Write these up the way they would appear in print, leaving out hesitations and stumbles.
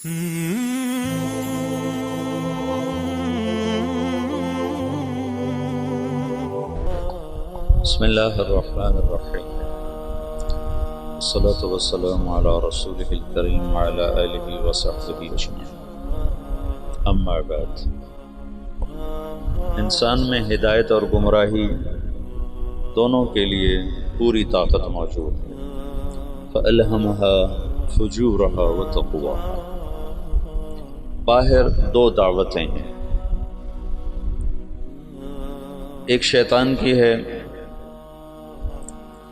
بسم اللہ الرحمن الرحیم والصلاة والسلام علی رسولہ الکریم وعلی آلہ وصحبہ اجمعین، اما بعد۔ انسان میں ہدایت اور گمراہی دونوں کے لیے پوری طاقت موجود ہے۔ فَأَلْهَمَهَا فُجُورَهَا وَتَقْوَاهَا۔ باہر دو دعوتیں ہیں، ایک شیطان کی ہے،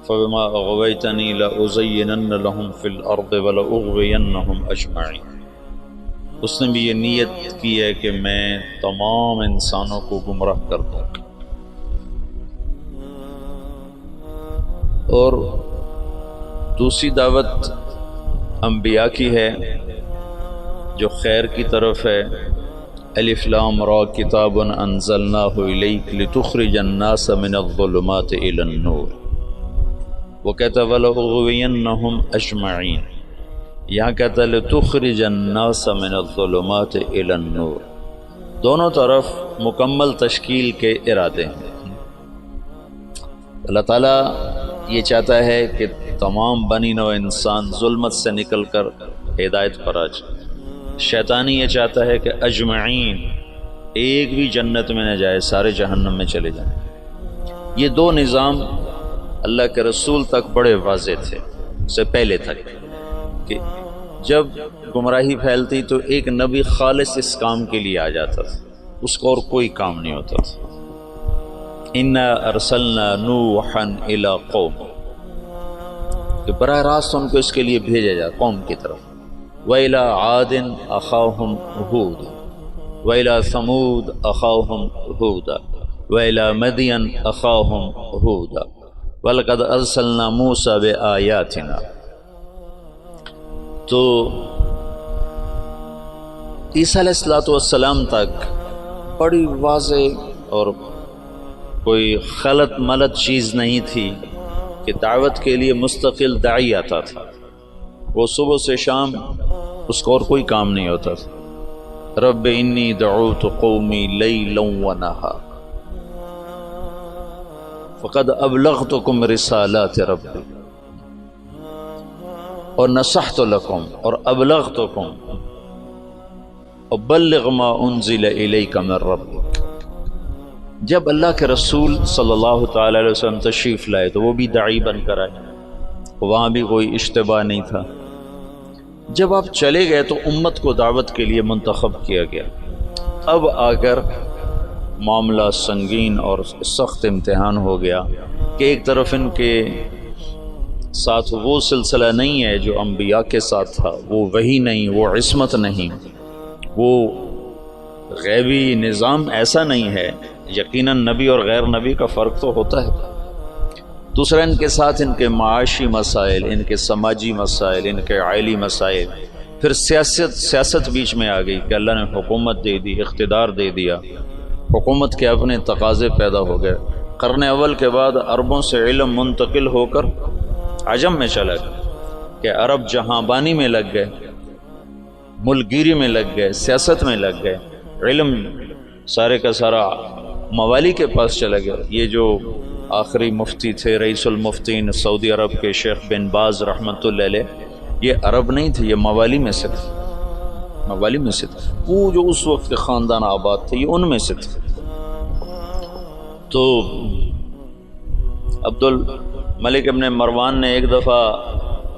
فَبِمَا أَغْوَيْتَنِي لَأُزَيِّنَنَّ لَهُمْ فِي الْأَرْضِ وَلَأُغْوِيَنَّهُمْ أَجْمَعِينَ۔ اس نے بھی یہ نیت کی ہے کہ میں تمام انسانوں کو گمراہ کر دوں۔ اور دوسری دعوت انبیاء کی ہے جو خیر کی طرف ہے۔ الف لام را کتاب انزلناہ الیک لتخرج الناس من الظلمات الی النور، وہ کہتا وَلَأُغْوِيَنَّهُمْ أَجْمَعِينَ، یہاں کہتا لِتُخْرِجَ النَّاسَ مِنَ الظُّلُمَاتِ إِلَى النُّورِ۔ دونوں طرف مکمل تشکیل کے ارادے ہیں۔ اللہ تعالیٰ یہ چاہتا ہے کہ تمام بنی نوع انسان ظلمت سے نکل کر ہدایت پر آ جائے۔ شیطانی یہ چاہتا ہے کہ اجمعین، ایک بھی جنت میں نہ جائے، سارے جہنم میں چلے جائیں۔ یہ دو نظام اللہ کے رسول تک بڑے واضح تھے، اس سے پہلے تک، کہ جب گمراہی پھیلتی تو ایک نبی خالص اس کام کے لیے آ جاتا تھا، اس کو اور کوئی کام نہیں ہوتا تھا۔ اِنَّا أَرْسَلْنَا نُوحًا إِلَىٰ قَوْمٍ، کہ براہ راست ان کو اس کے لیے بھیجا جائے قوم کی طرف۔ وَإِلَىٰ عَادٍ أَخَاهُمْ هُودٌ وَإِلَىٰ ثَمُودَ أَخَاهُمْ هُودًا وَإِلَىٰ مَدْيَنَ أَخَاهُمْ هُودًا وَلَقَدْ أَرْسَلْنَا مُوسَىٰ بِآيَاتِنَا۔ تو عیسیٰ علیہ السلام تک بڑی واضح اور کوئی خلط ملط چیز نہیں تھی کہ دعوت کے لیے مستقل داعی آتا تھا، وہ صبح سے شام اس کو اور کوئی کام نہیں ہوتا تھا۔ رب انی دعوت قومی لیلا ونہارا فقد ابلغتکم رسالات ربی اور نصحت لکم اور ابلغتکم وبلغ ما انزل الیک من ربک۔ جب اللہ کے رسول صلی اللہ تعالی علیہ وسلم تشریف لائے تو وہ بھی داعی بن کر آئے، وہاں بھی کوئی اشتباہ نہیں تھا۔ جب آپ چلے گئے تو امت کو دعوت کے لیے منتخب کیا گیا۔ اب آ کر معاملہ سنگین اور سخت امتحان ہو گیا کہ ایک طرف ان کے ساتھ وہ سلسلہ نہیں ہے جو انبیاء کے ساتھ تھا، وہ وحی نہیں، وہ عصمت نہیں، وہ غیبی نظام ایسا نہیں ہے۔ یقیناً نبی اور غیر نبی کا فرق تو ہوتا ہے۔ دوسرا ان کے ساتھ ان کے معاشی مسائل، ان کے سماجی مسائل، ان کے عائلی مسائل، پھر سیاست بیچ میں آ گئی کہ اللہ نے حکومت دے دی، اقتدار دے دیا، حکومت کے اپنے تقاضے پیدا ہو گئے۔ قرن اول کے بعد عربوں سے علم منتقل ہو کر عجم میں چلا گیا کہ عرب جہاں بانی میں لگ گئے، ملک گیری میں لگ گئے، سیاست میں لگ گئے، علم سارے کا سارا موالی کے پاس چلا گیا۔ یہ جو آخری مفتی تھے، رئیس المفتین سعودی عرب کے شیخ بن باز رحمۃ اللہ علیہ، یہ عرب نہیں تھے، یہ موالی میں سے تھے، موالی میں سے تھے۔ وہ جو اس وقت کے خاندان آباد تھے یہ ان میں سے تھے۔ تو عبد الملک ابن مروان نے ایک دفعہ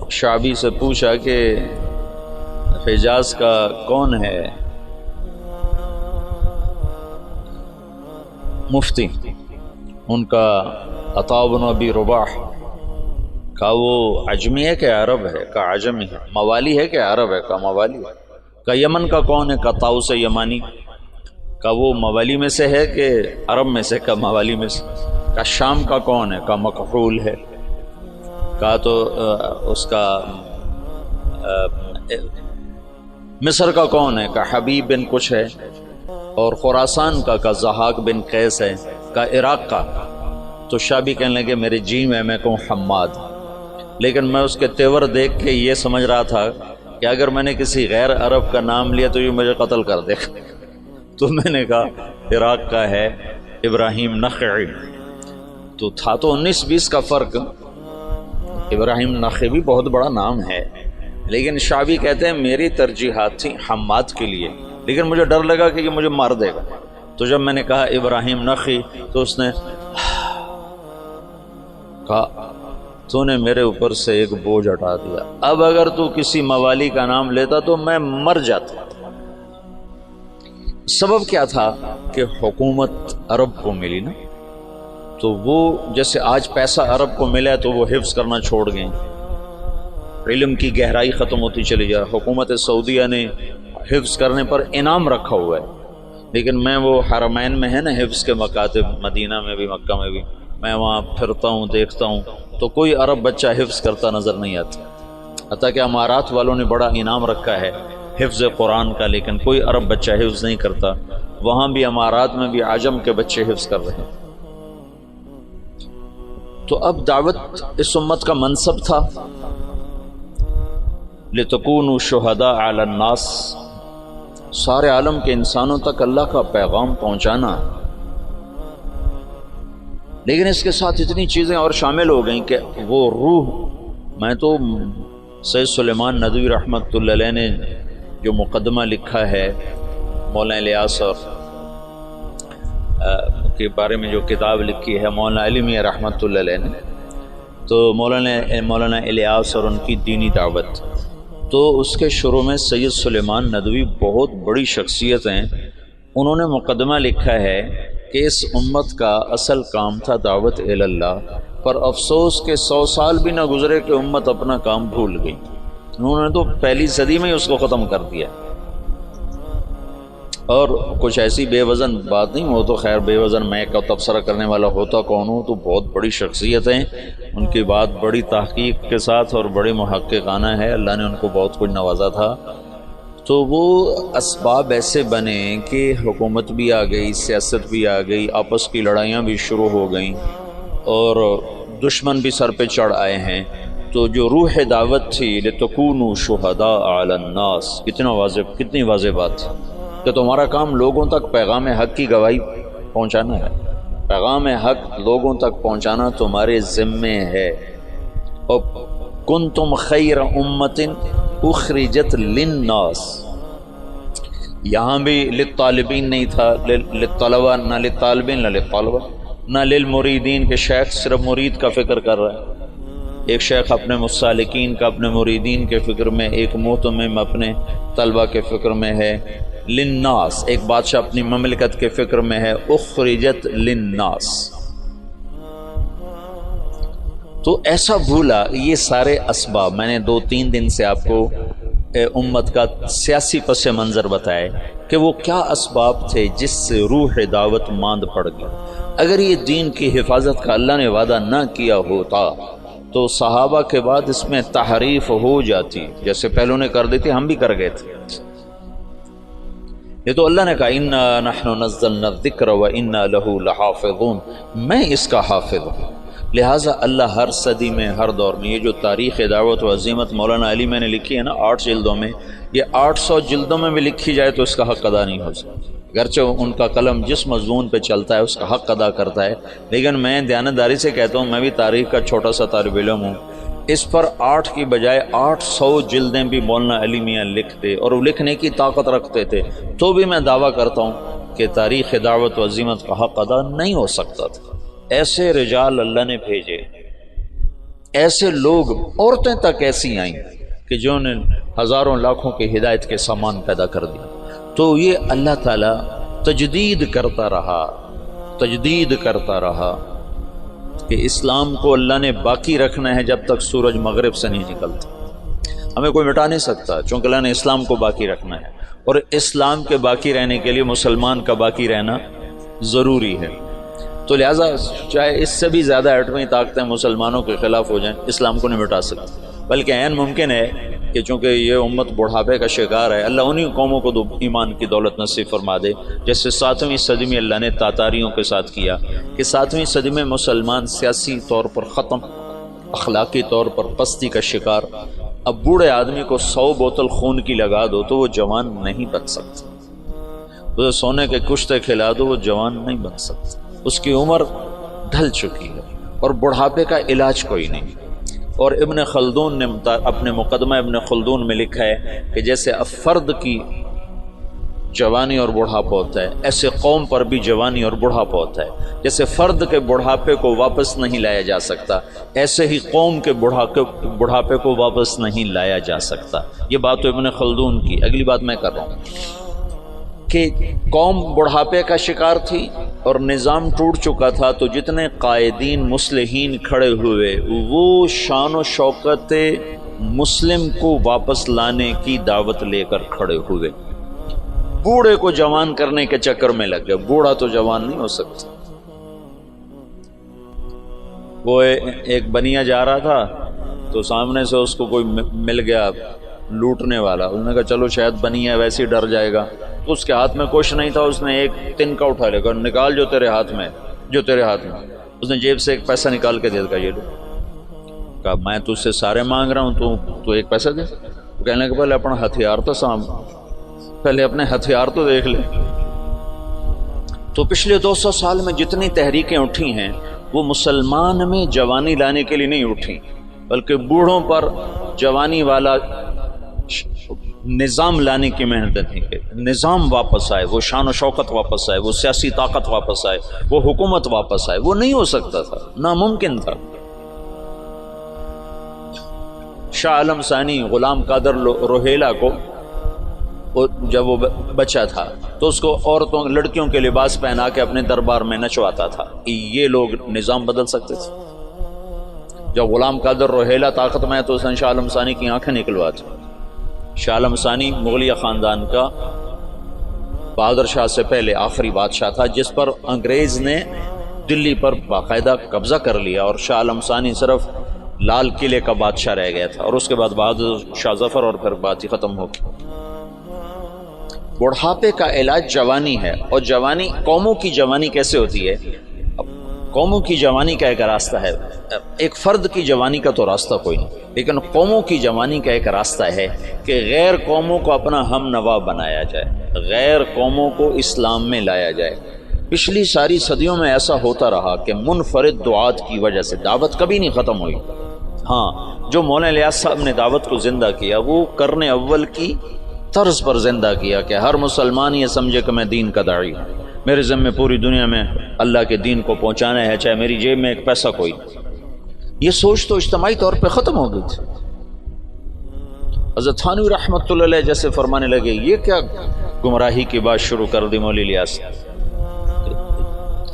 شعبی سے پوچھا کہ حجاز کا کون ہے مفتی؟ ان کا عطاء بن ابی رباح۔ کہا وہ عجمی ہے کہ عرب ہے؟ کہا عجمی ہے۔ موالی ہے کہ عرب ہے؟ کہا موالی ہے۔ کہا یمن کا کون ہے؟ کہا طاؤس یمانی۔ کہا وہ موالی میں سے ہے کہ عرب میں سے؟ کہا موالی میں سے۔ کہا شام کا کون ہے؟ کہا مکحول ہے۔ کہا تو اس کا مصر کا کون ہے؟ کہا حبیب بن کچھ ہے۔ اور خراسان کا ضحاک بن قیس ہے۔ کہا عراق کا۔ تو شابی کہنے لگے میرے جی میں کہوں حماد، لیکن میں اس کے تیور دیکھ کے یہ سمجھ رہا تھا کہ اگر میں نے کسی غیر عرب کا نام لیا تو یہ مجھے قتل کر دے گا. تو میں نے کہا عراق کا ہے ابراہیم نخعی. تو تھا تو 19-20 کا فرق. ابراہیم نخعی بھی بہت بڑا نام ہے، لیکن شعبی کہتے ہیں میری ترجیحات تھیں حماد کے لیے، لیکن مجھے ڈر لگا کہ یہ مجھے مار دے گا. تو جب میں نے کہا ابراہیم نخعی تو اس نے کہا تو نے میرے اوپر سے ایک بوجھ ہٹا دیا. اب اگر تو کسی موالی کا نام لیتا تو میں مر جاتا. سبب کیا تھا کہ حکومت عرب کو ملی نا، تو وہ جیسے آج پیسہ عرب کو ملا تو وہ حفظ کرنا چھوڑ گئے، علم کی گہرائی ختم ہوتی چلی جا. حکومت سعودیہ نے حفظ کرنے پر انعام رکھا ہوا ہے، لیکن میں وہ حرمین میں ہے نا حفظ کے مکاتب، مدینہ میں بھی مکہ میں بھی، میں وہاں پھرتا ہوں دیکھتا ہوں تو کوئی عرب بچہ حفظ کرتا نظر نہیں آتا. حتیٰ کہ امارات والوں نے بڑا انعام رکھا ہے حفظ قرآن کا، لیکن کوئی عرب بچہ حفظ نہیں کرتا. وہاں بھی امارات میں بھی عجم کے بچے حفظ کر رہے ہیں. تو اب دعوت اس امت کا منصب تھا لِتَكُونُوا شُهَدَاءَ عَلَى النَّاسِ، سارے عالم کے انسانوں تک اللہ کا پیغام پہنچانا. لیکن اس کے ساتھ اتنی چیزیں اور شامل ہو گئیں کہ وہ روح، میں تو سید سلیمان ندوی رحمۃ اللہ علیہ نے جو مقدمہ لکھا ہے مولانا الیاس اور کے بارے میں جو کتاب لکھی ہے مولانا علی میاں رحمۃ اللہ علیہ نے، تو مولانا الیاس اور ان کی دینی دعوت، تو اس کے شروع میں سید سلیمان ندوی بہت بڑی شخصیت ہیں. انہوں نے مقدمہ لکھا ہے کہ اس امت کا اصل کام تھا دعوت الی اللہ، پر افسوس کہ 100 سال بھی نہ گزرے کہ امت اپنا کام بھول گئی. انہوں نے تو پہلی صدی میں ہی اس کو ختم کر دیا. اور کچھ ایسی بے وزن بات نہیں، وہ تو خیر بے وزن میں کا تبصرہ کرنے والا ہوتا کون ہوں، تو بہت بڑی شخصیت ہیں. ان کی بات بڑی تحقیق کے ساتھ اور بڑی محققانہ ہے، اللہ نے ان کو بہت کچھ نوازا تھا. تو وہ اسباب ایسے بنے کہ حکومت بھی آ گئی، سیاست بھی آ گئی، آپس کی لڑائیاں بھی شروع ہو گئیں اور دشمن بھی سر پہ چڑھ آئے ہیں. تو جو روح دعوت تھی لِتَكُونُوا شُهَدَاءَ عَلَى النَّاسِ، کتنی واضح بات تھی کہ تمہارا کام لوگوں تک پیغام حق کی گواہی پہنچانا ہے. پیغام حق لوگوں تک پہنچانا تمہارے ذمے ہے. اور کنتم خیر امت اخرجت للناس، یہاں بھی للطالبین نہیں تھا، للطلبہ، نہ للطالبین نہ للطلبہ نہ للمریدین کہ شیخ صرف مرید کا فکر کر رہا ہے. ایک شیخ اپنے مسالکین کا، اپنے مریدین کے فکر میں، ایک مہتمم اپنے طلبہ کے فکر میں ہے. للناس، ایک بادشاہ اپنی مملکت کے فکر میں ہے. اخرجت للناس، تو ایسا بھولا. یہ سارے اسباب میں نے 2-3 دن سے آپ کو امت کا سیاسی پس منظر بتائے کہ وہ کیا اسباب تھے جس سے روح دعوت ماند پڑ گئی. اگر یہ دین کی حفاظت کا اللہ نے وعدہ نہ کیا ہوتا تو صحابہ کے بعد اس میں تحریف ہو جاتی، جیسے پہلو نے کر دی تھی، ہم بھی کر گئے تھے. یہ تو اللہ نے کہا اِنَّا نَحْنُ نَزَّلْنَا الذِّكْرَ وَإِنَّا لَهُ لَحَافِظُونَ، میں اس کا حافظ ہوں. لہٰذا اللہ ہر صدی میں، ہر دور میں، یہ جو تاریخ دعوت و عظیمت مولانا علی میں نے لکھی ہے نا 8 جلدوں میں، یہ 800 جلدوں میں بھی لکھی جائے تو اس کا حق ادا نہیں ہو سکتا. گرچہ ان کا قلم جس مضمون پہ چلتا ہے اس کا حق ادا کرتا ہے، لیکن میں دیانتداری سے کہتا ہوں، میں بھی تاریخ کا چھوٹا سا طالب علم ہوں، اس پر 8 کی بجائے 800 جلدیں بھی مولانا علی میاں لکھتے اور وہ لکھنے کی طاقت رکھتے تھے، تو بھی میں دعویٰ کرتا ہوں کہ تاریخ دعوت و عظیمت کا حق ادا نہیں ہو سکتا تھا. ایسے رجال اللہ نے بھیجے، ایسے لوگ، عورتیں تک ایسی آئیں کہ جو نے ہزاروں لاکھوں کی ہدایت کے سامان پیدا کر دیا. تو یہ اللہ تعالیٰ تجدید کرتا رہا کہ اسلام کو اللہ نے باقی رکھنا ہے جب تک سورج مغرب سے نہیں نکلتا. ہمیں کوئی مٹا نہیں سکتا، چونکہ اللہ نے اسلام کو باقی رکھنا ہے، اور اسلام کے باقی رہنے کے لیے مسلمان کا باقی رہنا ضروری ہے. تو لہٰذا چاہے اس سے بھی زیادہ ایٹمی طاقتیں مسلمانوں کے خلاف ہو جائیں، اسلام کو نہیں مٹا سکتے. بلکہ عین ممکن ہے کہ چونکہ یہ امت بڑھاپے کا شکار ہے، اللہ انہی قوموں کو ایمان کی دولت نصیب فرما دے، جیسے 7ویں صدی میں اللہ نے تاتاریوں کے ساتھ کیا کہ 7ویں صدی میں مسلمان سیاسی طور پر ختم، اخلاقی طور پر پستی کا شکار، اب بوڑھے آدمی کو 100 بوتل خون کی لگا دو تو وہ جوان نہیں بن سکتا، اسے سونے کے کشتے کھلا دو وہ جوان نہیں بن سکتا، اس کی عمر ڈھل چکی ہے اور بڑھاپے کا علاج کوئی نہیں۔ اور ابن خلدون نے اپنے مقدمہ ابن خلدون میں لکھا ہے کہ جیسے اب فرد کی جوانی اور بڑھاپا ہوتا ہے، ایسے قوم پر بھی جوانی اور بڑھاپا ہوتا ہے۔ جیسے فرد کے بڑھاپے کو واپس نہیں لایا جا سکتا، ایسے ہی قوم کے بڑھاپے کو واپس نہیں لایا جا سکتا۔ یہ بات تو ابن خلدون کی۔ اگلی بات میں کر رہا ہوں کہ قوم بڑھاپے کا شکار تھی اور نظام ٹوٹ چکا تھا، تو جتنے قائدین مصلحین کھڑے ہوئے وہ شان و شوکت مسلم کو واپس لانے کی دعوت لے کر کھڑے ہوئے۔ بوڑھے کو جوان کرنے کے چکر میں لگ گئے، بوڑھا تو جوان نہیں ہو سکتا۔ وہ ایک بنیا جا رہا تھا تو سامنے سے اس کو کوئی مل گیا لوٹنے والا، اس نے کہا چلو شاید بنیا ویسے ہی ڈر جائے گا، تو اس کے ہاتھ میں کچھ نہیں تھا، اس نے ایک تنکا اٹھا لے کر نکال جو تیرے ہاتھ میں، اس نے جیب سے ایک پیسہ نکال کے دے دیا، یہ لو۔ کہا میں تجھ سے سارے مانگ رہا ہوں، تو ایک پیسہ دے۔ کہنے کہ پہلے اپنا ہتھیار تو پہلے اپنے ہتھیار تو دیکھ لے۔ تو پچھلے 200 سال میں جتنی تحریکیں اٹھی ہیں وہ مسلمان میں جوانی لانے کے لیے نہیں اٹھی، بلکہ بوڑھوں پر جوانی والا نظام لانے کی محنت تھی کہ نظام واپس آئے، وہ شان و شوکت واپس آئے، وہ سیاسی طاقت واپس آئے، وہ حکومت واپس آئے۔ وہ نہیں ہو سکتا تھا، ناممکن تھا۔ شاہ عالم ثانی غلام قادر روہیلا کو جب وہ بچہ تھا تو اس کو عورتوں لڑکیوں کے لباس پہنا کے اپنے دربار میں نچواتا تھا۔ یہ لوگ نظام بدل سکتے تھے؟ جب غلام قادر روہیلا طاقت میں ہے تو اس نے شاہ عالم ثانی کی آنکھیں نکلوا دی۔ شاہ عالم ثانی مغلیہ خاندان کا بہادر شاہ سے پہلے آخری بادشاہ تھا جس پر انگریز نے دلی پر باقاعدہ قبضہ کر لیا، اور شاہ عالم ثانی صرف لال قلعے کا بادشاہ رہ گیا تھا، اور اس کے بعد بہادر شاہ ظفر، اور پھر بات ہی ختم ہو گئی۔ بڑھاپے کا علاج جوانی ہے، اور جوانی قوموں کی جوانی کیسے ہوتی ہے؟ قوموں کی جوانی کا ایک راستہ ہے، ایک فرد کی جوانی کا تو راستہ کوئی نہیں، لیکن قوموں کی جوانی کا ایک راستہ ہے کہ غیر قوموں کو اپنا ہم نوا بنایا جائے، غیر قوموں کو اسلام میں لایا جائے۔ پچھلی ساری صدیوں میں ایسا ہوتا رہا کہ منفرد دعات کی وجہ سے دعوت کبھی نہیں ختم ہوئی۔ ہاں، جو مولانا الیاس صاحب نے دعوت کو زندہ کیا وہ قرن اول کی طرز پر زندہ کیا کہ ہر مسلمان یہ سمجھے کہ میں دین کا داعی ہوں، میرے ذمہ پوری دنیا میں اللہ کے دین کو پہنچانا ہے، چاہے میری جیب میں ایک پیسہ کوئی۔ یہ سوچ تو اجتماعی طور پہ ختم ہو گئی تھی۔ حضرت تھانوی رحمۃ اللہ علیہ جیسے فرمانے لگے یہ کیا گمراہی کی بات شروع کر دی مولی الیاس،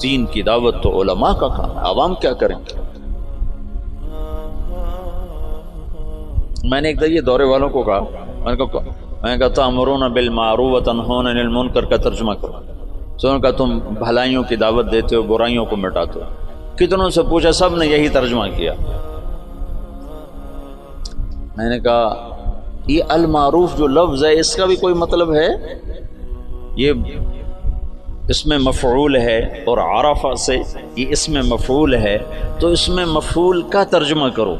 دین کی دعوت تو علماء کا کام ہے، عوام کیا کریں گے؟ میں نے ایک یہ دورے والوں کو کہا، میں کہا تأمرون بالمعروف وتنہون عن المنکر کا ترجمہ کرو۔ تو نے کہا تم بھلائیوں کی دعوت دیتے ہو، برائیوں کو مٹاتے ہو۔ کتنوں سے پوچھا، سب نے یہی ترجمہ کیا۔ میں نے کہا یہ المعروف جو لفظ ہے اس کا بھی کوئی مطلب ہے؟ یہ اس میں مفعول ہے، اور عرفہ سے یہ اس میں مفعول ہے، تو اس میں مفعول کا ترجمہ کرو۔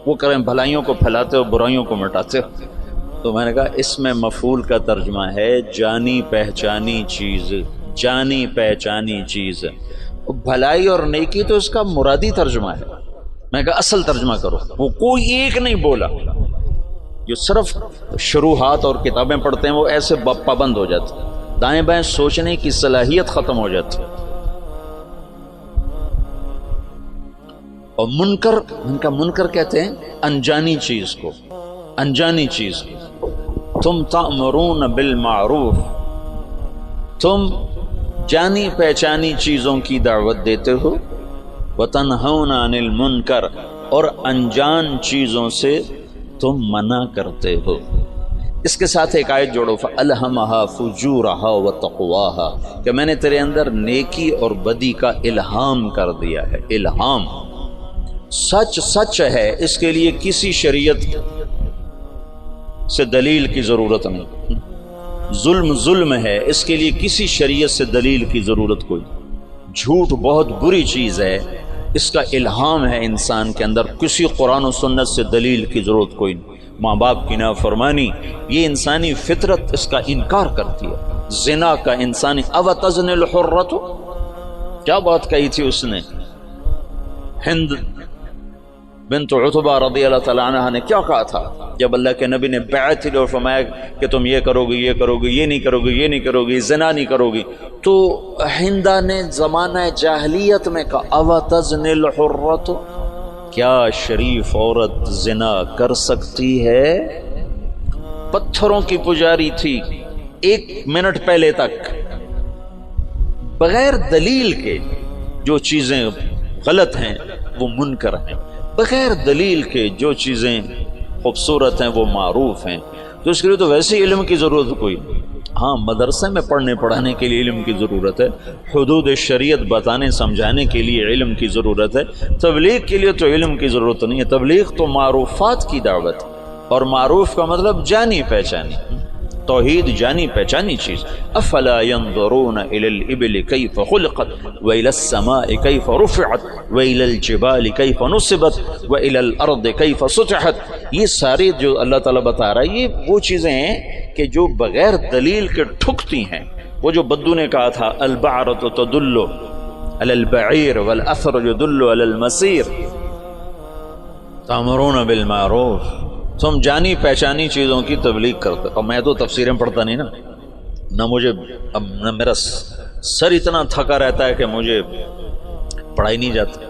وہ کریں بھلائیوں کو پھیلاتے ہو، برائیوں کو مٹاتے ہو۔ تو میں نے کہا اس میں مفعول کا ترجمہ ہے جانی پہچانی چیز، جانی پہچانی چیز۔ بھلائی اور نیکی تو اس کا مرادی ترجمہ ہے۔ میں نے کہا اصل ترجمہ کرو۔ وہ کوئی ایک نہیں بولا، جو صرف شروحات اور کتابیں پڑھتے ہیں وہ ایسے پابند ہو جاتے ہیں، دائیں بائیں سوچنے کی صلاحیت ختم ہو جاتی ہے۔ اور منکر، ان کا منکر کہتے ہیں انجانی چیز کو، انجانی چیز کو۔ تم تأمرون بالمعروف، تم جانی پہچانی چیزوں کی دعوت دیتے ہو، وتنہون عن المنکر، اور انجان چیزوں سے تم منع کرتے ہو۔ اس کے ساتھ ایک آیت جوڑو، فَأَلْهَمَهَا فُجُورَهَا وَتَقْوَاهَا، کہ میں نے تیرے اندر نیکی اور بدی کا الہام کر دیا ہے۔ الہام سچ سچ ہے، اس کے لیے کسی شریعت سے دلیل کی ضرورت نہیں۔ ظلم ظلم ہے، اس کے لیے کسی شریعت سے دلیل کی ضرورت کوئی نہیں۔ جھوٹ بہت بری چیز ہے، اس کا الہام ہے انسان کے اندر، کسی قرآن و سنت سے دلیل کی ضرورت کوئی نہیں۔ ماں باپ کی نافرمانی، یہ انسانی فطرت اس کا انکار کرتی ہے. زنا کا انسانی اوتزن الحرۃ، کیا بات کہی تھی اس نے؟ ہند بنت عتبہ رضی اللہ تعالیٰ عنہ نے کیا کہا تھا جب اللہ کے نبی نے بیعت لی اور فرمایا کہ تم یہ کرو گے، یہ کرو گے، یہ نہیں کرو گے، یہ نہیں کرو گے، زنا نہیں کرو گی، تو ہندا نے زمانہ جاہلیت میں کہا اوتزن الحرۃ، کیا شریف عورت زنا کر سکتی ہے؟ پتھروں کی پجاری تھی 1 منٹ پہلے تک، بغیر دلیل کے جو چیزیں غلط ہیں وہ منکر ہیں، بغیر دلیل کے جو چیزیں خوبصورت ہیں وہ معروف ہیں. تو اس کے لیے تو ویسے ہی علم کی ضرورت کوئی. ہاں مدرسے میں پڑھنے پڑھانے کے لیے علم کی ضرورت ہے، حدود شریعت بتانے سمجھانے کے لیے علم کی ضرورت ہے. تبلیغ کے لیے تو علم کی ضرورت نہیں ہے، تبلیغ تو معروفات کی دعوت، اور معروف کا مطلب جانی پہچانی، توحید جانی پہچانی چیز. افلا ينظرون الى الابل كيف خلقت والى السماء كيف رفعت والى الجبال كيف نصبت والى الارض كيف سطحت. یہ ساری جو اللہ تعالیٰ بتا رہا ہے یہ وہ چیزیں ہیں کہ جو بغیر دلیل کے ٹھکتی ہیں. وہ جو بدو نے کہا تھا البعرۃ تدل علی البعیر والاثر يدل علی المسیر تأمرون بالمعروف. تم جانی پہچانی چیزوں کی تبلیغ کرتے. اور میں تو تفسیریں پڑھتا نہیں نا، نہ مجھے اب نہ میرا سر اتنا تھکا رہتا ہے کہ مجھے پڑھائی نہیں جاتی.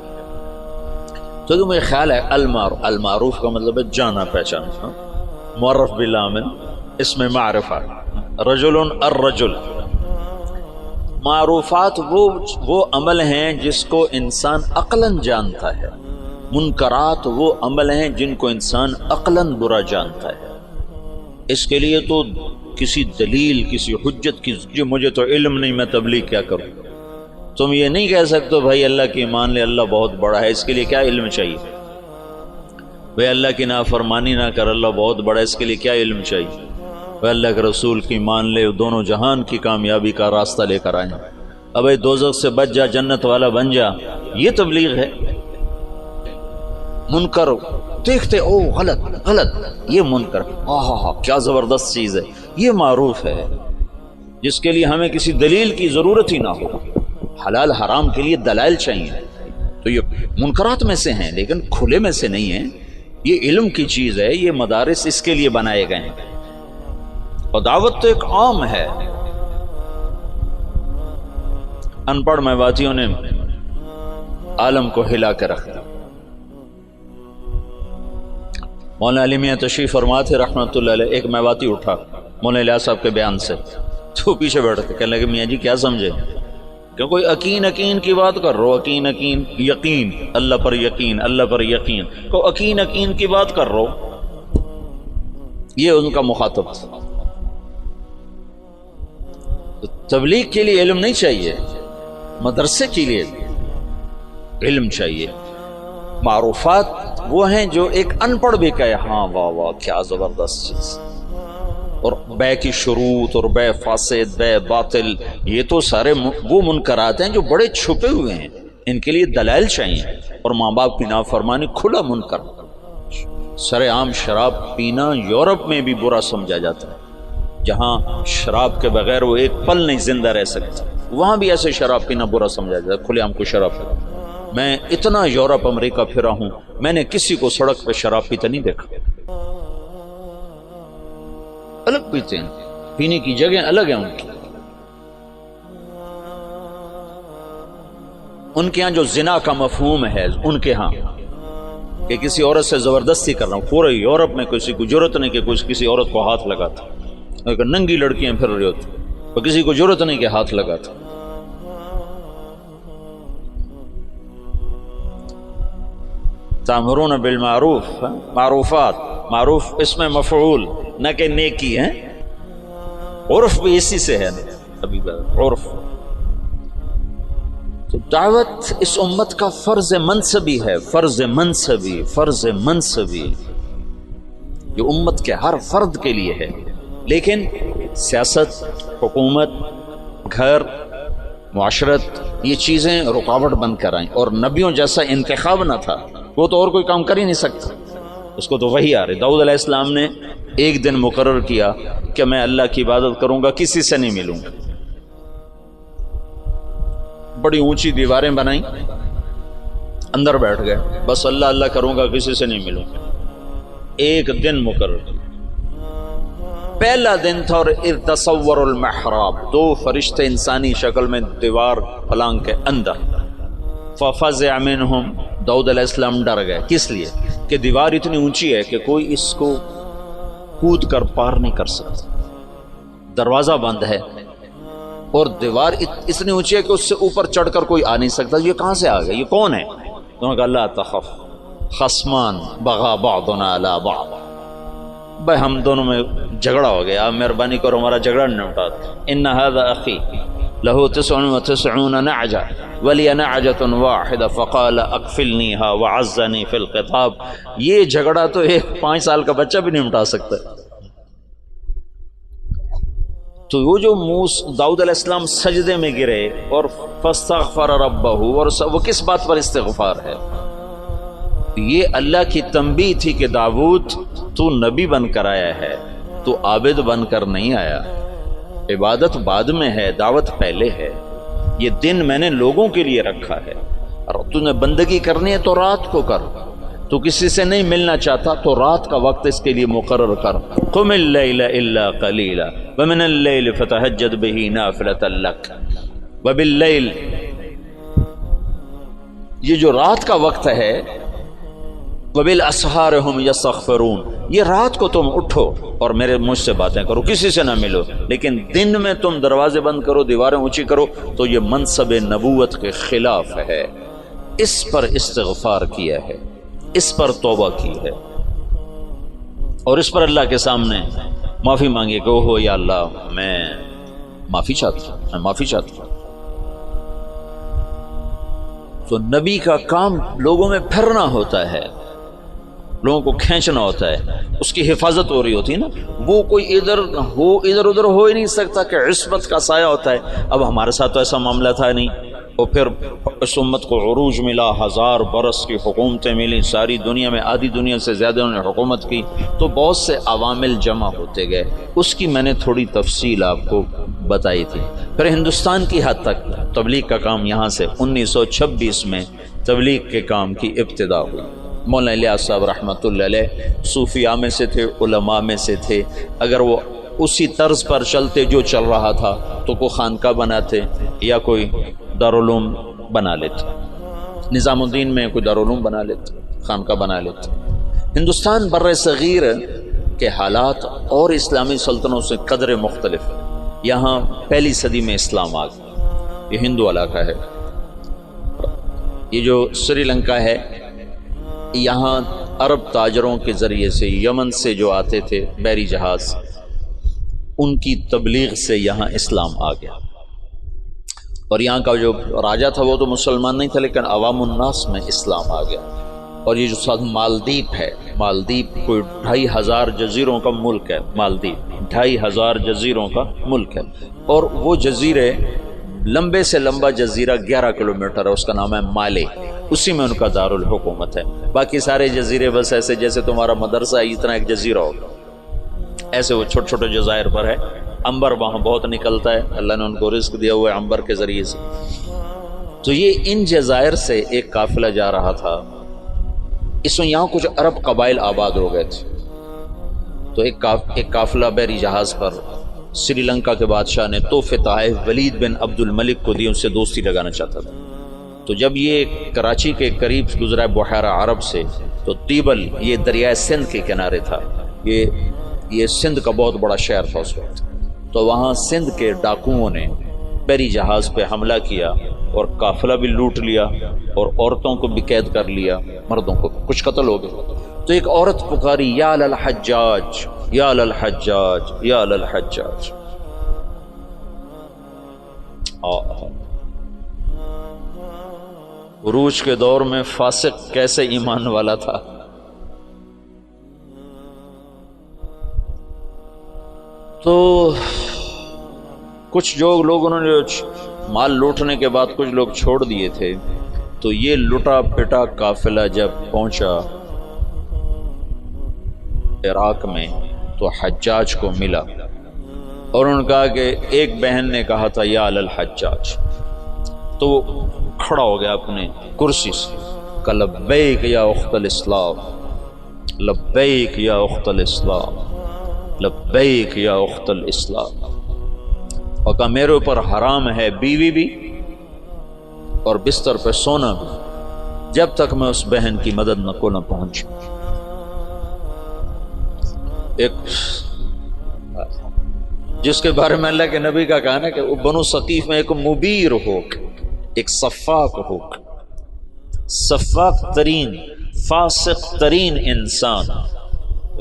تو مجھے خیال ہے المعروف کا مطلب ہے جانا پہچانا. معرف بالعامل اس میں معرفہ، رجل الرجل. معروفات وہ عمل ہیں جس کو انسان عقلاً جانتا ہے، منکرات وہ عمل ہیں جن کو انسان عقلاً برا جانتا ہے. اس کے لیے تو کسی دلیل کسی حجت کی جو مجھے تو علم نہیں میں تبلیغ کیا کروں. تم یہ نہیں کہہ سکتے بھائی اللہ کی مان لے اللہ بہت بڑا ہے، اس کے لیے کیا علم چاہیے؟ بھائی اللہ کی نافرمانی نہ کر اللہ بہت بڑا ہے، اس کے لیے کیا علم چاہیے؟ بھائی اللہ کے رسول کی مان لے دونوں جہان کی کامیابی کا راستہ لے کر آئیں. اب اے دوزخ سے بچ جا جنت والا بن جا، یہ تبلیغ ہے. منکر دیکھتے او غلط یہ منکر، ہاں کیا زبردست چیز ہے، یہ معروف ہے جس کے لیے ہمیں کسی دلیل کی ضرورت ہی نہ ہو. حلال حرام کے لیے دلائل چاہیے. تو یہ منکرات میں سے ہیں لیکن کھلے میں سے نہیں ہیں. یہ علم کی چیز ہے، یہ مدارس اس کے لیے بنائے گئے ہیں. اور دعوت تو ایک عام ہے. ان پڑھ میواتیوں نے عالم کو ہلا کے رکھ دیا. مولانا علی میاں تشریف فرما تھے رحمۃ اللہ علیہ. ایک میواتی اٹھا مولانا الیاس صاحب کے بیان سے، تو پیچھے بیٹھ کے کہنے لگے میاں جی کیا سمجھے؟ کہ کوئی یقین کی بات کر رہو، یقین اللہ پر یقین، اللہ پر یقین کو یقین کی بات کر رہو. یہ ان کا مخاطب تھا. تبلیغ کے لیے علم نہیں چاہیے، مدرسے کے لیے علم چاہیے. معروفات وہ ہیں جو ایک ان پڑھ بھی کہے ہاں واہ کیا زبردست چیز. اور بے کی شروط اور بے فاسد بے باطل یہ تو سارے وہ منکرات ہیں جو بڑے چھپے ہوئے ہیں، ان کے لیے دلائل چاہیے. اور ماں باپ کی نافرمانی کھلا منکر. سر عام شراب پینا یورپ میں بھی برا سمجھا جاتا ہے، جہاں شراب کے بغیر وہ ایک پل نہیں زندہ رہ سکتا، وہاں بھی ایسے شراب پینا برا سمجھا جاتا ہے، کھلے عام کو شراب پینا. میں اتنا یورپ امریکہ پھرا ہوں، میں نے کسی کو سڑک پہ شراب پیتا نہیں دیکھا. الگ پیتے ہیں، پینے کی جگہ الگ ہیں ان کی. ان کے ہاں جو زنا کا مفہوم ہے ان کے ہاں کہ کسی عورت سے زبردستی کر رہا ہوں، پورے یورپ میں کسی کو جرت نہیں کہ کسی عورت کو ہاتھ لگاتا. اگر ننگی لڑکیاں پھر رہی ہوتی تو کسی کو جرت نہیں کہ ہاتھ لگاتا. تامرون بالمعروف، معروفات، معروف اس میں مفعول نہ کہ نیکی ہے. عرف بھی اسی سے ہے ابھی عرف. تو دعوت اس امت کا فرض منصبی ہے، فرض منصبی جو امت کے ہر فرد کے لیے ہے. لیکن سیاست، حکومت، گھر، معاشرت یہ چیزیں رکاوٹ بن کر آئیں. اور نبیوں جیسا انتخاب نہ تھا، وہ تو اور کوئی کام کر ہی نہیں سکتا. اس کو تو وہی آ رہی. داؤد علیہ السلام نے ایک دن مقرر کیا کہ میں اللہ کی عبادت کروں گا, کسی سے نہیں ملوں گا. بڑی اونچی دیواریں بنائیں, اندر بیٹھ گئے, بس اللہ اللہ کروں گا, کسی سے نہیں ملوں گا. ایک دن مقرر کیا. پہلا دن تھا اور تصور المحراب, 2 فرشتے انسانی شکل میں دیوار پلانگ کے اندر. ففزع منہم, داؤد علیہ السلام ڈر گئے. کس لیے کہ دیوار اتنی اونچی ہے کہ کوئی اس کو کود کر پار نہیں کر سکتا, دروازہ بند ہے اور دیوار اتنی اونچی ہے کہ اس سے اوپر چڑھ کر کوئی آ نہیں سکتا. یہ کہاں سے آ گیا, یہ کون ہے؟ انہوں نے کہا لا تخف خصمان بغى بعضنا على بعض, بھائی ہم دونوں میں جھگڑا ہو گیا, آپ مہربانی کرو ہمارا جھگڑا نہیں اٹھا. ان هذا اخی له 99 نعجة ولي نعجة واحدة فقال اكفلنيها وعزني في الخطاب. یہ جھگڑا تو ایک 5 سال کا بچہ بھی نہیں مٹا سکتا. تو وہ جو داؤد علیہ السلام سجدے میں گرے اور فاستغفر ربہ, اور وہ کس بات پر استغفار ہے؟ یہ اللہ کی تنبیہ تھی کہ داؤد تو نبی بن کر آیا ہے, تو عابد بن کر نہیں آیا. عبادت بعد میں ہے, دعوت پہلے ہے. یہ دن میں نے لوگوں کے لیے رکھا ہے, اور تو نے بندگی کرنی ہے تو رات کو کر. تو کسی سے نہیں ملنا چاہتا تو رات کا وقت اس کے لیے مقرر کر. قم اللیل الا قلیلا ومن اللیل فتہجد بہ نافلۃ لک وباللیل. یہ جو رات کا وقت ہے, وبالاسحار هم یستغفرون, یہ رات کو تم اٹھو اور میرے مجھ سے باتیں کرو, کسی سے نہ ملو. لیکن دن میں تم دروازے بند کرو, دیواریں اونچی کرو, تو یہ منصب نبوت کے خلاف ہے. اس پر استغفار کیا ہے, اس پر توبہ کی ہے, اور اس پر اللہ کے سامنے معافی مانگی کہ اوہ یا اللہ میں معافی چاہتا ہوں, میں معافی چاہتا ہوں. تو نبی کا کام لوگوں میں پھرنا ہوتا ہے, لوگوں کو کھینچنا ہوتا ہے, اس کی حفاظت ہو رہی ہوتی ہے نا. وہ کوئی ادھر ادھر ہو ہی نہیں سکتا کہ عصمت کا سایہ ہوتا ہے. اب ہمارے ساتھ تو ایسا معاملہ تھا نہیں, اور پھر اس امت کو عروج ملا, 1000 برس کی حکومتیں ملی, ساری دنیا میں آدھی دنیا سے زیادہ انہوں نے حکومت کی, تو بہت سے عوامل جمع ہوتے گئے. اس کی میں نے تھوڑی تفصیل آپ کو بتائی تھی. پھر ہندوستان کی حد تک تبلیغ کا کام یہاں سے 1926 میں تبلیغ کے کام کی ابتدا ہوئی. مولانا الیاس صاحب رحمۃ اللہ علیہ صوفیاء میں سے تھے, علماء میں سے تھے. اگر وہ اسی طرز پر چلتے جو چل رہا تھا تو کوئی خانقاہ بناتے یا کوئی دارالعلوم بنا لیتے, نظام الدین میں کوئی دارالعلوم بنا لیتے, خانقاہ بنا لیتے. ہندوستان بر صغیر کے حالات اور اسلامی سلطنتوں سے قدر مختلف. یہاں 1 صدی میں اسلام آ گیا, یہ ہندو علاقہ ہے. یہ جو سری لنکا ہے, یہاں عرب تاجروں کے ذریعے سے یمن سے جو آتے تھے بحری جہاز, ان کی تبلیغ سے یہاں اسلام آ گیا. اور یہاں کا جو راجہ تھا وہ تو مسلمان نہیں تھا, لیکن عوام الناس میں اسلام آ گیا. اور یہ جو ساتھ مالدیپ ہے, مالدیپ کوئی 2500 جزیروں کا ملک ہے. مالدیپ 2500 جزیروں کا ملک ہے, اور وہ جزیرے لمبے سے لمبا جزیرہ 11 کلومیٹر ہے, اس کا نام ہے مالے, اسی میں ان کا دارالحکومت ہے. باقی سارے جزیرے بس ایسے جیسے تمہارا مدرسہ ہے, اتنا ایک جزیرہ ہوگا, ایسے وہ چھوٹے چھوٹے جزائر پر ہے. عنبر وہاں بہت نکلتا ہے, اللہ نے ان کو رزق دیا ہوا ہے عنبر کے ذریعے سے. تو یہ ان جزائر سے ایک قافلہ جا رہا تھا. اس میں یہاں کچھ عرب قبائل آباد ہو گئے تھے, تو ایک قافلہ بحری جہاز پر سری لنکا کے بادشاہ نے تحفے تحائف ولید بن عبد الملک کو دی, ان سے دوستی لگانا چاہتا تھا. تو جب یہ کراچی کے قریب گزرا بحیرہ عرب سے, تو تیبل یہ دریائے سندھ کے کنارے تھا. یہ سندھ کا بہت بڑا شہر تھا اس وقت. تو وہاں سندھ کے ڈاکوؤں نے بحری جہاز پہ حملہ کیا اور قافلہ بھی لوٹ لیا, اور عورتوں کو بھی قید کر لیا, مردوں کو کچھ قتل ہو گئے. تو ایک عورت پکاری, یا للحجاج یا للحجاج یا للحجاج. عروج کے دور میں فاسق کیسے ایمان والا تھا. تو کچھ لوگوں نے مال لوٹنے کے بعد کچھ لوگ چھوڑ دیے تھے. تو یہ لٹا پٹا قافلہ جب پہنچا عراق میں تو حجاج کو ملا اور انہوں نے کہا کہ ایک بہن نے کہا تھا یا الحجاج، تو وہ کھڑا ہو گیا اپنے کرسی سے، کہ لبیک یا اخت الاسلام، لبیک یا اخت الاسلام، لبیک یا اخت الاسلام، اور کہا میرے اوپر حرام ہے بیوی بھی اور بستر پہ سونا بھی جب تک میں اس بہن کی مدد کو نہ پہنچوں۔ ایک جس کے بارے میں اللہ کے نبی کا کہنا ہے کہ وہ بنو ثقیف میں ایک مبیر ہو، ایک صفاق ہو، صفاق ترین فاسق ترین انسان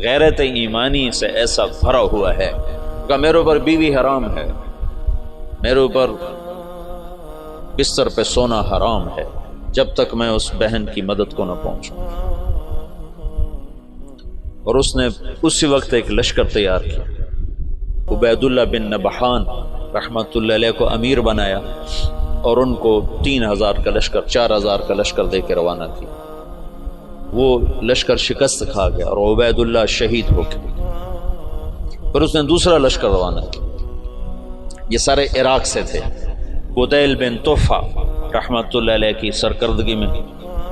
غیرت ایمانی سے ایسا بھرا ہوا ہے کہ میرے اوپر بیوی حرام ہے، میرے اوپر بستر پہ سونا حرام ہے جب تک میں اس بہن کی مدد کو نہ پہنچوں۔ اور اس نے اسی وقت ایک لشکر تیار کیا، عبید اللہ بن نبحان رحمۃ اللہ علیہ کو امیر بنایا اور ان کو 3000 کا لشکر، 4000 کا لشکر دے کے روانہ کیا۔ وہ لشکر شکست کھا گیا اور عبید اللہ شہید ہو گئے۔ پھر اس نے دوسرا لشکر روانہ کیا، یہ سارے عراق سے تھے۔ بدیل بن طوفہ رحمۃ اللہ علیہ کی سرکردگی میں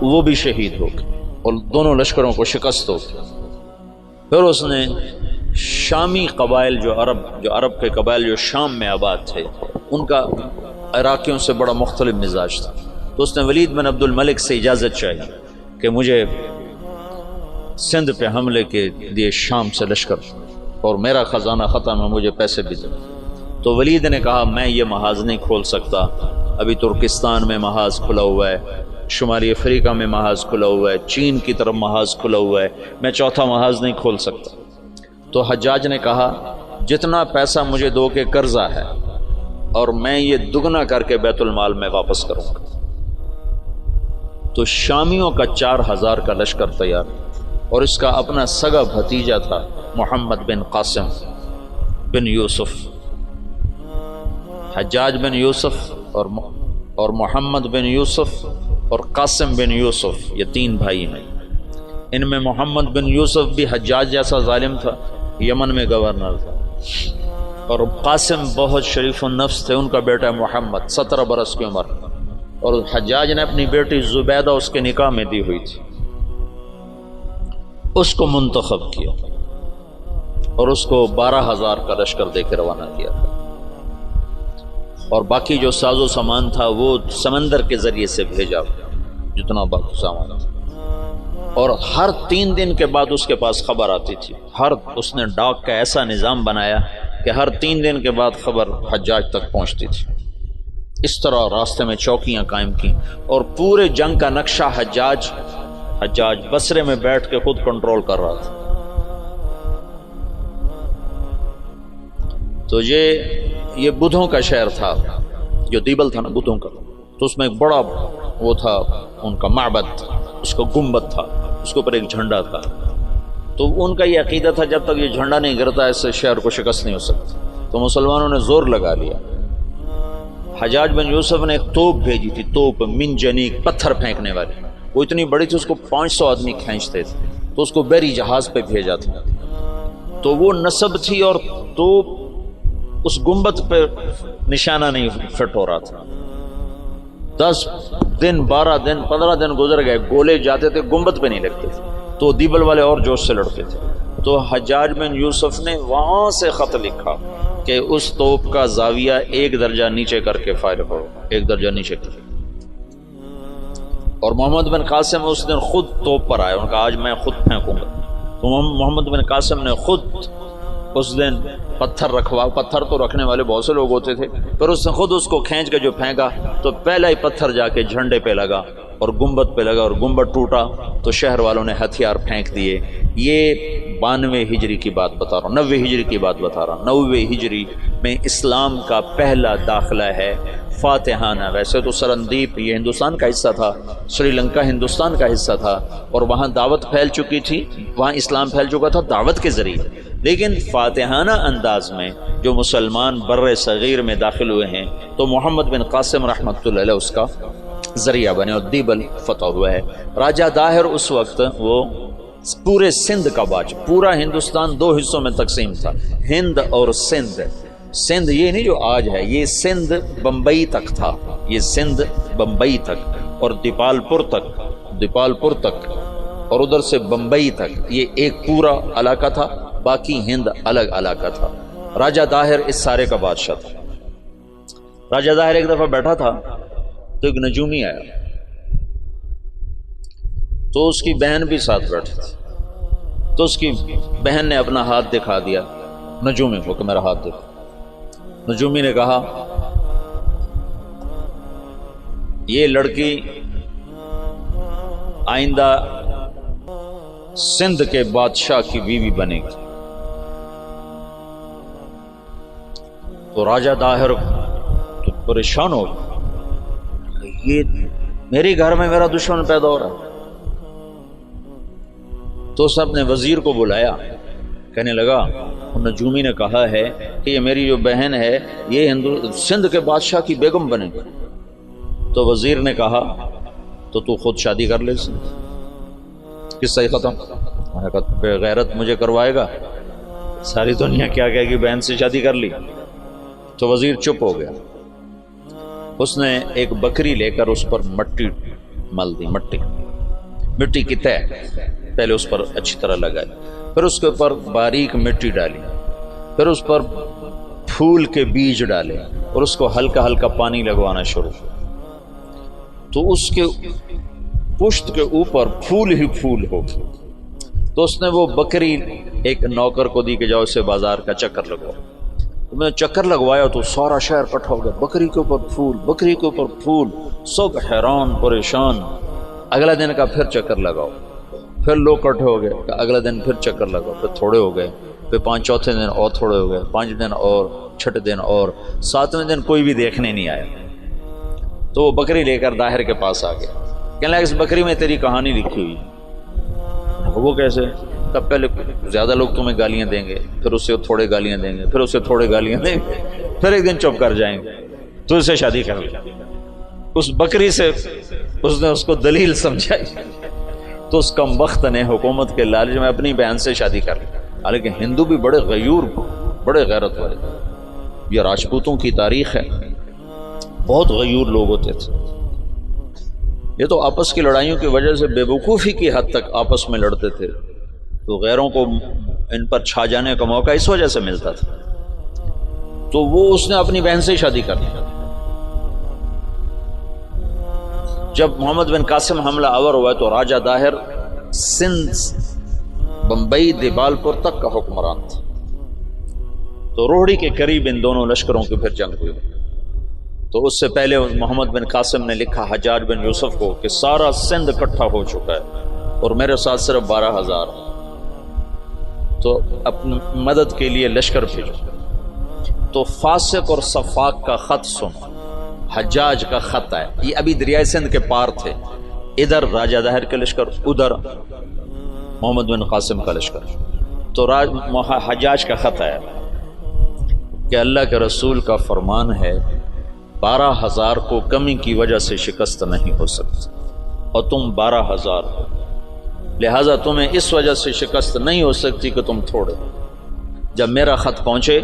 وہ بھی شہید ہو گئے اور دونوں لشکروں کو شکست ہو گئی۔ پھر اس نے شامی قبائل جو عرب کے قبائل جو شام میں آباد تھے، ان کا عراقیوں سے بڑا مختلف مزاج تھا، تو اس نے ولید بن عبد الملک سے اجازت چاہی کہ مجھے سندھ پہ حملے کے لیے شام سے لشکر اور میرا خزانہ ختم ہے، مجھے پیسے بھی دے۔ تو ولید نے کہا میں یہ محاذ نہیں کھول سکتا، ابھی ترکستان میں محاذ کھلا ہوا ہے، شمالی افریقہ میں محاذ کھلا ہوا ہے، چین کی طرف محاذ کھلا ہوا ہے، میں چوتھا محاذ نہیں کھول سکتا۔ تو حجاج نے کہا جتنا پیسہ مجھے دو کے قرضہ ہے اور میں یہ دگنا کر کے بیت المال میں واپس کروں گا۔ تو شامیوں کا 4000 کا لشکر تیار اور اس کا اپنا سگا بھتیجا تھا محمد بن قاسم بن یوسف، حجاج بن یوسف اور محمد بن یوسف اور قاسم بن یوسف، یہ 3 بھائی ہیں۔ ان میں محمد بن یوسف بھی حجاج جیسا ظالم تھا، یمن میں گورنر تھا، اور قاسم بہت شریف النفس تھے، ان کا بیٹا محمد 17 برس کی عمر، اور حجاج نے اپنی بیٹی زبیدہ اس کے نکاح میں دی ہوئی تھی، اس کو منتخب کیا اور اس کو 12000 کا لشکر دے کے روانہ کیا، اور باقی جو ساز و سامان تھا وہ سمندر کے ذریعے سے بھیجا، جتنا باقی سامان تھا، اور ہر 3 دن کے بعد اس کے پاس خبر آتی تھی۔ اس نے ڈاک کا ایسا نظام بنایا کہ ہر 3 دن کے بعد خبر حجاج تک پہنچتی تھی۔ اس طرح راستے میں چوکیاں قائم کی اور پورے جنگ کا نقشہ حجاج بصرے میں بیٹھ کے خود کنٹرول کر رہا تھا۔ تو یہ بدھوں کا شہر تھا، جو دیبل تھا نا بدھوں کا، تو اس میں ایک بڑا وہ تھا ان کا معبد، اس کا گنبد تھا، اس کے اوپر ایک جھنڈا تھا۔ تو ان کا یہ عقیدہ تھا جب تک یہ جھنڈا نہیں گرتا اس سے شہر کو شکست نہیں ہو سکتی۔ تو مسلمانوں نے زور لگا لیا، حجاج بن یوسف نے ایک توپ بھیجی تھی، توپ منجنیق، پتھر پھینکنے والی، وہ اتنی بڑی تھی اس کو 500 آدمی کھینچتے تھے، تو اس کو بحری جہاز پہ بھیجا تھا۔ تو وہ نصب تھی اور توپ اس گنبد پہ نشانہ نہیں فٹ ہو رہا تھا۔ 10 دن 12 دن 15 دن گزر گئے، گولے جاتے تھے گنبد پہ نہیں لگتے تھے، تو دیبل والے اور جوش سے لڑتے تھے۔ تو حجاج بن یوسف نے وہاں سے خط لکھا کہ اس توپ کا زاویہ 1 درجہ نیچے کر کے فائر کرو، 1 درجہ نیچے کر۔ اور محمد بن قاسم اس دن خود توپ پر آئے، ان کا آج میں خود پھینکوں گا۔ تو محمد بن قاسم نے خود اس دن پتھر پتھر تو رکھنے والے بہت سے لوگ ہوتے تھے، پھر اس نے خود اس کو کھینچ کے جو پھینکا تو پہلا ہی پتھر جا کے جھنڈے پہ لگا اور گنبد پہ لگا اور گنبد ٹوٹا، تو شہر والوں نے ہتھیار پھینک دیے۔ یہ 92 ہجری کی بات بتا رہا ہوں، 90 ہجری کی بات بتا رہا ہوں۔ 90 ہجری میں اسلام کا پہلا داخلہ ہے فاتحانہ۔ ویسے تو سرندیپ یہ ہندوستان کا حصہ تھا، سری لنکا ہندوستان کا حصہ تھا، اور وہاں دعوت پھیل چکی تھی، وہاں اسلام پھیل چکا تھا دعوت کے ذریعے، لیکن فاتحانہ انداز میں جو مسلمان بر صغیر میں داخل ہوئے ہیں تو محمد بن قاسم رحمۃ اللہ علیہ اس کا ذریعہ بنے اور دیبل فتح ہوا ہے۔ راجہ داہر اس وقت وہ پورے سندھ کا بادشاہ. پورا ہندوستان دو حصوں میں تقسیم تھا، ہند اور سندھ. سندھ یہ نہیں جو آج ہے، یہ سندھ بمبئی تک تھا، یہ سندھ بمبئی تک اور دیپال پور تک اور ادھر سے بمبئی تک، یہ ایک پورا علاقہ تھا، باقی ہند الگ علاقہ تھا. راجہ داہر اس سارے کا بادشاہ تھا. راجہ داہر ایک دفعہ بیٹھا تھا تو ایک نجومی آیا، تو اس کی بہن بھی ساتھ بیٹھی تھی. تو اس کی بہن نے اپنا ہاتھ دکھا دیا نجومی کو کہ میرا ہاتھ دیکھو. نجومی نے کہا یہ لڑکی آئندہ سندھ کے بادشاہ کی بیوی بنے گی. تو راجہ داہر تو پریشان ہو گیا، یہ میرے گھر میں میرا دشمن پیدا ہو رہا ہے. تو اس اپنے وزیر کو بلایا، کہنے لگا نجومی نے کہا ہے کہ یہ میری جو بہن ہے یہ سندھ کے بادشاہ کی بیگم بنے گی. تو وزیر نے کہا تو خود شادی کر لے. قصہ ہی ختم. بے غیرت مجھے کروائے گا، ساری دنیا کیا کہے گی بہن سے شادی کر لی. تو وزیر چپ ہو گیا. اس نے ایک بکری لے کر اس پر مٹی مل دی، مٹی کی تہ پہلے اس پر اچھی طرح لگائی، پھر اس کے اوپر باریک مٹی ڈالی، پھر اس پر پھول کے بیج ڈالے اور اس کو ہلکا ہلکا پانی لگوانا شروع. تو اس کے پشت کے اوپر پھول ہی پھول ہو. تو اس نے وہ بکری ایک نوکر کو دی کہ جاؤ اسے بازار کا چکر لگواؤ. تو میں نے چکر لگوایا تو سارا شہر اکٹھا ہو گیا، بکری کے اوپر پھول، بکری کے اوپر پھول، سب حیران پریشان. اگلا دن کا پھر چکر لگاؤ، پھر لوگ اکٹھے ہو گئے، اگلا دن پھر چکر لگاؤ، پھر تھوڑے ہو گئے، پھر چوتھے دن اور تھوڑے ہو گئے، 5 دن اور، 6 دن اور، 7ویں دن کوئی بھی دیکھنے نہیں آیا. تو وہ بکری لے کر داہر کے پاس آ گیا، کہنے لگا اس بکری میں تیری کہانی لکھی ہوئی. وہ کیسے؟ تب پہلے زیادہ لوگ تمہیں گالیاں دیں گے، پھر اسے تھوڑے گالیاں دیں گے، پھر اسے تھوڑے گالیاں دیں گے، پھر ایک دن چپ کر جائیں گے، تو اسے شادی کر لی. اس بکری سے اس نے اس کو دلیل سمجھائی. تو اس کم بخت نے حکومت کے لالچ میں اپنی بہن سے شادی کر لی. حالانکہ ہندو بھی بڑے غیور، بڑے غیرت والے، یہ راجپوتوں کی تاریخ ہے، بہت غیور لوگ ہوتے تھے. یہ تو آپس کی لڑائیوں کی وجہ سے بے وقوفی کی حد تک آپس میں لڑتے تھے، تو غیروں کو ان پر چھا جانے کا موقع اس وجہ سے ملتا تھا. تو وہ اس نے اپنی بہن سے شادی کر لی. جب محمد بن قاسم حملہ آور ہوا تو راجہ داہر سندھ بمبئی دیبال پور تک کا حکمران تھا. تو روہڑی کے قریب ان دونوں لشکروں کی پھر جنگ ہوئی. تو اس سے پہلے محمد بن قاسم نے لکھا حجاج بن یوسف کو کہ سارا سندھ اکٹھا ہو چکا ہے اور میرے ساتھ صرف 12,000، تو اپنی مدد کے لیے لشکر بھیجو. تو فاسق اور صفاق کا خط سنو، حجاج کا خط ہے. یہ ابھی دریائے سندھ کے پار تھے، ادھر راجہ داہر کے لشکر، ادھر محمد بن قاسم کا لشکر. تو حجاج کا خط ہے کہ اللہ کے رسول کا فرمان ہے 12,000 کو کمی کی وجہ سے شکست نہیں ہو سکتی، اور تم 12,000 ہو، لہذا تمہیں اس وجہ سے شکست نہیں ہو سکتی کہ تم تھوڑے. جب میرا خط پہنچے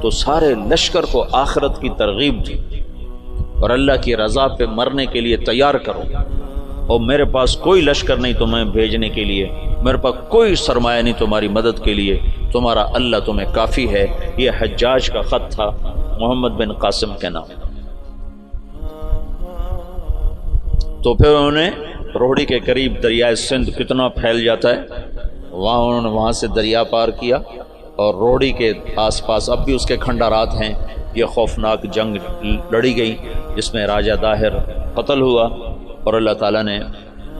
تو سارے لشکر کو آخرت کی ترغیب دی اور اللہ کی رضا پہ مرنے کے لیے تیار کرو، اور میرے پاس کوئی لشکر نہیں تمہیں بھیجنے کے لیے، میرے پاس کوئی سرمایہ نہیں تمہاری مدد کے لیے، تمہارا اللہ تمہیں کافی ہے. یہ حجاج کا خط تھا محمد بن قاسم کے نام. تو پھر انہوں نے روہڑی کے قریب دریائے سندھ کتنا پھیل جاتا ہے، انہوں نے وہاں سے دریا پار کیا، اور روہڑی کے آس پاس اب بھی اس کے کھنڈارات ہیں. یہ خوفناک جنگ لڑی گئی جس میں راجہ داہر قتل ہوا اور اللہ تعالیٰ نے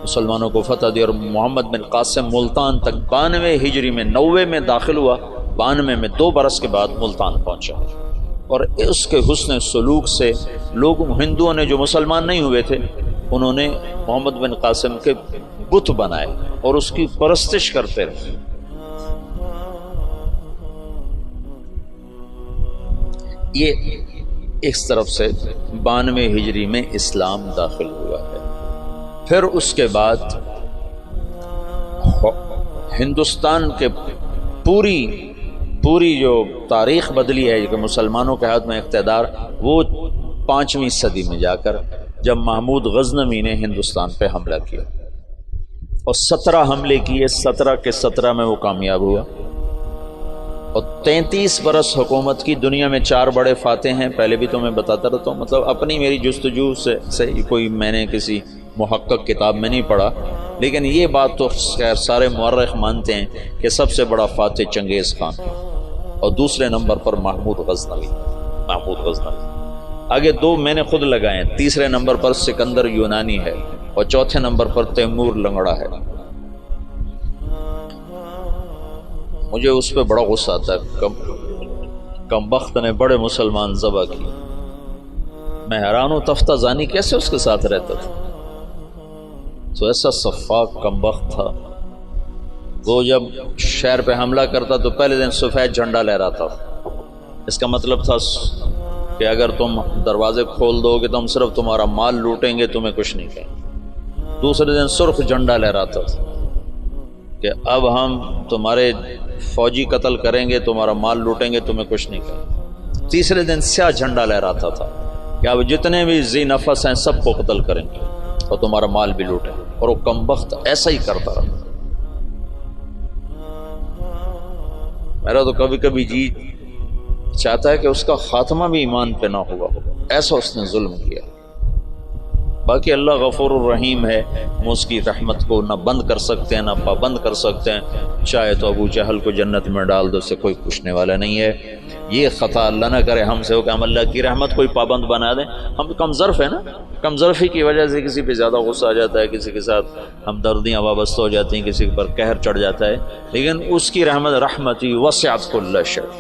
مسلمانوں کو فتح دی. اور محمد بن قاسم ملتان تک 92 ہجری میں 90 میں داخل ہوا، 92 میں 2 برس کے بعد ملتان پہنچا. اور اس کے حسن سلوک سے لوگ ہندوؤں نے جو مسلمان نہیں ہوئے تھے انہوں نے محمد بن قاسم کے بت بنائے اور اس کی پرستش کرتے رہے. یہ اس طرف سے 92 ہجری میں اسلام داخل ہوا ہے. پھر اس کے بعد ہندوستان کے پوری جو تاریخ بدلی ہے کہ مسلمانوں کے ہاتھ میں اقتدار، وہ 5ویں صدی میں جا کر جب محمود غزنوی نے ہندوستان پہ حملہ کیا اور 17 حملے کیے، 17 کے 17 میں وہ کامیاب ہوا، اور 33 برس حکومت کی۔ دنیا میں 4 بڑے فاتح ہیں، پہلے بھی تو میں بتاتا رہتا ہوں، مطلب اپنی میری جستجو سے کوئی میں نے کسی محقق کتاب میں نہیں پڑھا، لیکن یہ بات تو خیر سارے مورخ مانتے ہیں کہ سب سے بڑا فاتح چنگیز خان اور دوسرے نمبر پر محمود غزنوی۔ آگے 2 میں نے خود لگائے ہیں، تیسرے نمبر پر سکندر یونانی ہے اور چوتھے نمبر پر تیمور لنگڑا ہے۔ مجھے اس پہ بڑا غصہ آتا ہے، کم بخت نے بڑے مسلمان ذبح کی۔ میں حیران ہوں تفتہ زانی کیسے اس کے ساتھ رہتا تھا، تو ایسا صفاق کم بخت تھا۔ وہ جب شہر پہ حملہ کرتا تو پہلے دن سفید جھنڈا لہراتا، اس کا مطلب تھا کہ اگر تم دروازے کھول دو گے تو ہم صرف تمہارا مال لوٹیں گے، تمہیں کچھ نہیں کہیں۔ دوسرے دن سرخ جھنڈا لہراتا تھا کہ اب ہم تمہارے فوجی قتل کریں گے، تمہارا مال لوٹیں گے، تمہیں کچھ نہیں کہیں۔ تیسرے دن سیاہ جھنڈا لہراتا تھا کہ اب جتنے بھی ذی نفس ہیں سب کو قتل کریں گے اور تمہارا مال بھی لوٹیں گے، اور وہ کم بخت ایسا ہی کرتا رہا۔ میرا تو کبھی کبھی جی چاہتا ہے کہ اس کا خاتمہ بھی ایمان پہ نہ ہوا ہو، ایسا اس نے ظلم کیا۔ باقی اللہ غفور الرحیم ہے، ہم اس کی رحمت کو نہ بند کر سکتے ہیں نہ پابند کر سکتے ہیں۔ چاہے تو ابو جہل کو جنت میں ڈال دو، اسے کوئی پوچھنے والا نہیں ہے۔ یہ خطا اللہ نہ کرے ہم سے ہو کہ ہم اللہ کی رحمت کوئی پابند بنا دیں۔ ہم کم ظرف ہیں نا، کم ظرفی کی وجہ سے کسی پہ زیادہ غصہ آ جاتا ہے، کسی کے ساتھ ہمدردیاں وابستہ ہو جاتی ہیں، کسی پر قہر چڑھ جاتا ہے، لیکن اس کی رحمت رحمتی وسعت کل شیء،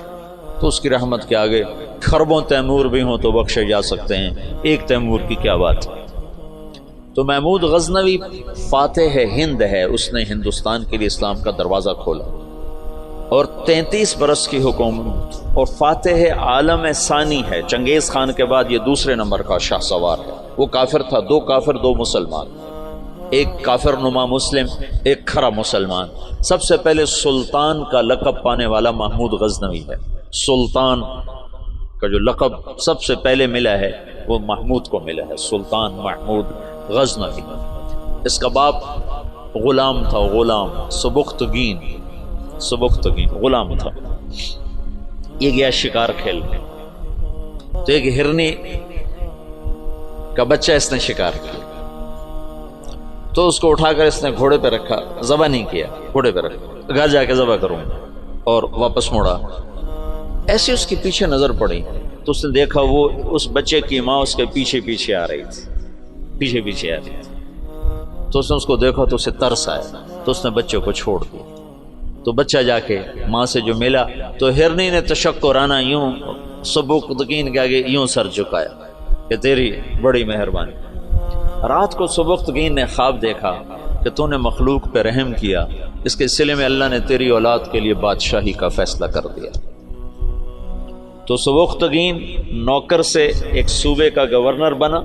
تو اس کی رحمت کے آگے خربوں تیمور بھی ہوں تو بخشے جا سکتے ہیں، ایک تیمور کی کیا بات ہے۔ تو محمود غزنوی فاتح ہند ہے، اس نے ہندوستان کے لیے اسلام کا دروازہ کھولا اور 33 برس کی حکومت، اور فاتح عالم ثانی ہے۔ چنگیز خان کے بعد یہ دوسرے نمبر کا شاہ سوار ہے۔ وہ کافر تھا، 2 کافر 2 مسلمان، ایک کافر نما مسلم، ایک کھرا مسلمان۔ سب سے پہلے سلطان کا لقب پانے والا محمود غزنوی ہے۔ سلطان کا جو لقب سب سے پہلے ملا ہے وہ محمود کو ملا ہے، سلطان محمود غزنوی۔ اس کا باپ غلام تھا، غلام سبکتگین غلام تھا۔ یہ گیا شکار کھیلنے، تو ایک ہرنی کا بچہ اس نے شکار کیا، تو اس کو اٹھا کر اس نے گھوڑے پہ رکھا، ذبح نہیں کیا، گھوڑے پہ رکھا، گھر جا کے ذبح کروں، اور واپس موڑا۔ ایسے اس کے پیچھے نظر پڑی تو اس نے دیکھا وہ اس بچے کی ماں اس کے پیچھے آ رہی تھی، تو اس نے اس کو دیکھا تو اسے ترس آیا، تو اس نے بچے کو چھوڑ دیا۔ تو بچہ جا کے ماں سے جو ملا تو ہرنی نے تشکرانہ یوں سبکتگین کے آگے یوں سر جھکایا کہ تیری بڑی مہربانی۔ رات کو سبکتگین نے خواب دیکھا کہ تو نے مخلوق پہ رحم کیا، اس کے سلے میں اللہ نے تیری اولاد کے لیے بادشاہی کا فیصلہ کر دیا۔ تو سبکتگین نوکر سے ایک صوبے کا گورنر بنا،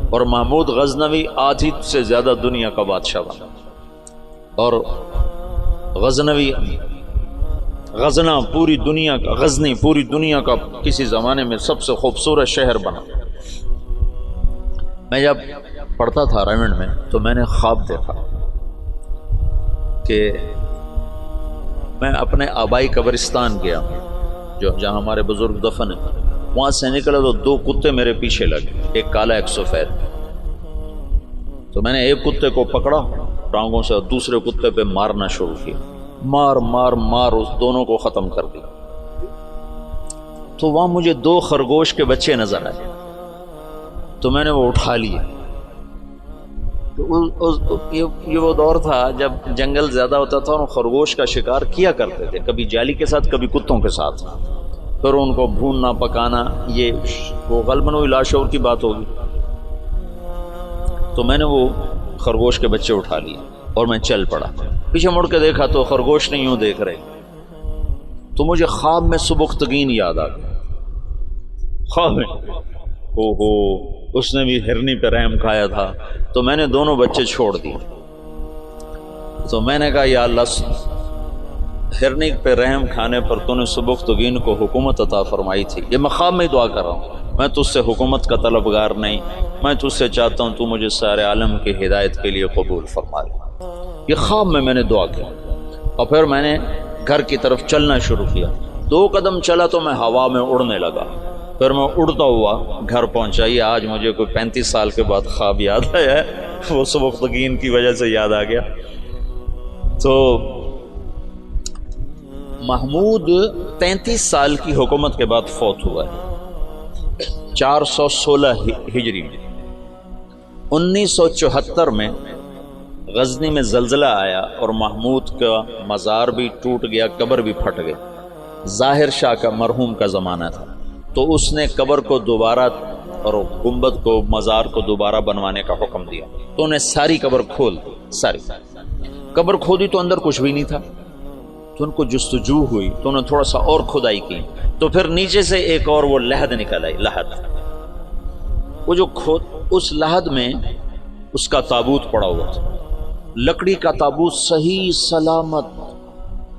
اور محمود غزنوی آدھی سے زیادہ دنیا کا بادشاہ بنا، اور غزنی پوری دنیا کا کسی زمانے میں سب سے خوبصورت شہر بنا۔ میں جب پڑھتا تھا رائمنڈ میں تو میں نے خواب دیکھا کہ میں اپنے آبائی قبرستان گیا جہاں ہمارے بزرگ دفن ہیں، وہاں سے نکلا تو 2 کتے میرے پیچھے لگے، ایک کالا ایک سفید۔ تو میں نے ایک کتے کو پکڑا ٹانگوں سے اور دوسرے کتے پہ مارنا شروع کیا، مار اس دونوں کو ختم کر دیا۔ تو وہاں مجھے 2 خرگوش کے بچے نظر آئے، تو میں نے وہ اٹھا لیے۔ یہ وہ دور تھا جب جنگل زیادہ ہوتا تھا اور خرگوش کا شکار کیا کرتے تھے، کبھی جالی کے ساتھ کبھی کتوں کے ساتھ، پھر ان کو بھوننا پکانا، یہ وہ غالباً وہی لاشعور کی بات ہوگی۔ تو میں نے وہ خرگوش کے بچے اٹھا لیے اور میں چل پڑا۔ پیچھے مڑ کے دیکھا تو خرگوش نہیں یوں دیکھ رہے، تو مجھے خواب میں سبکتگین یاد آ گیا۔ خواب میں اس نے بھی ہرنی پہ رحم کھایا تھا، تو میں نے دونوں بچے چھوڑ دیے۔ تو میں نے کہا یا اللہ ہرنی پہ رحم کھانے پر تو نے سبکتگین کو حکومت عطا فرمائی تھی. یہ مقام میں دعا کر رہا ہوں، میں تجھ سے حکومت کا طلبگار نہیں، میں تجھ سے چاہتا ہوں تو مجھے سارے عالم کی ہدایت کے لیے قبول فرما لے. یہ خواب میں نے دعا کی اور پھر میں نے گھر کی طرف چلنا شروع کیا. 2 قدم چلا تو میں ہوا میں اڑنے لگا، پھر میں اڑتا ہوا گھر پہنچا. یہ آج مجھے کوئی 35 سال کے بعد خواب یاد آیا ہے، وہ سبکتگین کی وجہ سے یاد آ گیا. تو محمود 33 سال کی حکومت کے بعد فوت ہوا ہے 416 ہجری میں. 1974 میں غزنی میں زلزلہ آیا اور محمود کا مزار بھی ٹوٹ گیا، قبر بھی پھٹ گئی. ظاہر شاہ کا مرحوم کا زمانہ تھا، تو اس نے قبر کو دوبارہ اور گنبد کو مزار کو دوبارہ بنوانے کا حکم دیا. تو انہیں ساری قبر کھول دی. ساری قبر کھودی تو اندر کچھ بھی نہیں تھا. تو ان کو جستجو ہوئی تو انہوں نے تھوڑا سا اور کھدائی کی، تو پھر نیچے سے ایک اور وہ لحد نکل آئی. لحد، وہ جو اس لحد میں اس کا تابوت پڑا ہوا تھا، لکڑی کا تابوت صحیح سلامت،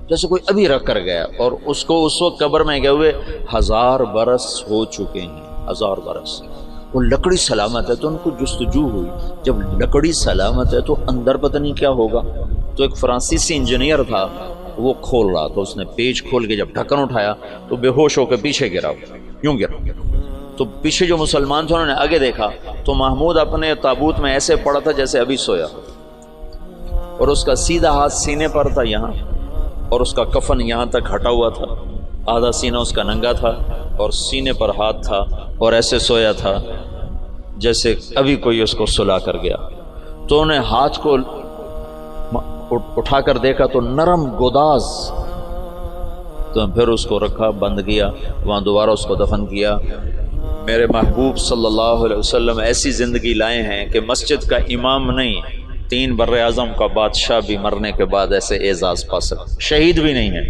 جیسے کوئی ابھی رکھ کر گیا. اور اس کو اس وقت قبر میں گئے ہوئے 1000 برس ہو چکے ہیں. 1000 برس وہ لکڑی سلامت ہے. تو ان کو جستجو ہوئی، جب لکڑی سلامت ہے تو اندر پتہ نہیں کیا ہوگا. تو ایک فرانسیسی انجینئر تھا، وہ کھول رہا، تو اس نے پیچ کھول کے جب ڈھکن اٹھایا تو بے ہوش ہو کے پیچھے گرا، یوں گرا. تو پیچھے جو مسلمان تھے انہوں نے آگے دیکھا تو محمود اپنے تابوت میں ایسے پڑا تھا جیسے ابھی سویا، اور اس کا سیدھا ہاتھ سینے پر تھا یہاں، اور اس کا کفن یہاں تک ہٹا ہوا تھا. آدھا سینہ اس کا ننگا تھا اور سینے پر ہاتھ تھا، اور ایسے سویا تھا جیسے ابھی کوئی اس کو سلا کر گیا. تو انہیں ہاتھ کو اٹھا کر دیکھا تو نرم گوداز. تو پھر اس کو رکھا، بند کیا، وہاں دوبارہ اس کو دفن کیا. میرے محبوب صلی اللہ علیہ وسلم ایسی زندگی لائے ہیں کہ مسجد کا امام نہیں، 3 بر اعظم کا بادشاہ بھی مرنے کے بعد ایسے اعزاز پا سکتا. شہید بھی نہیں ہے،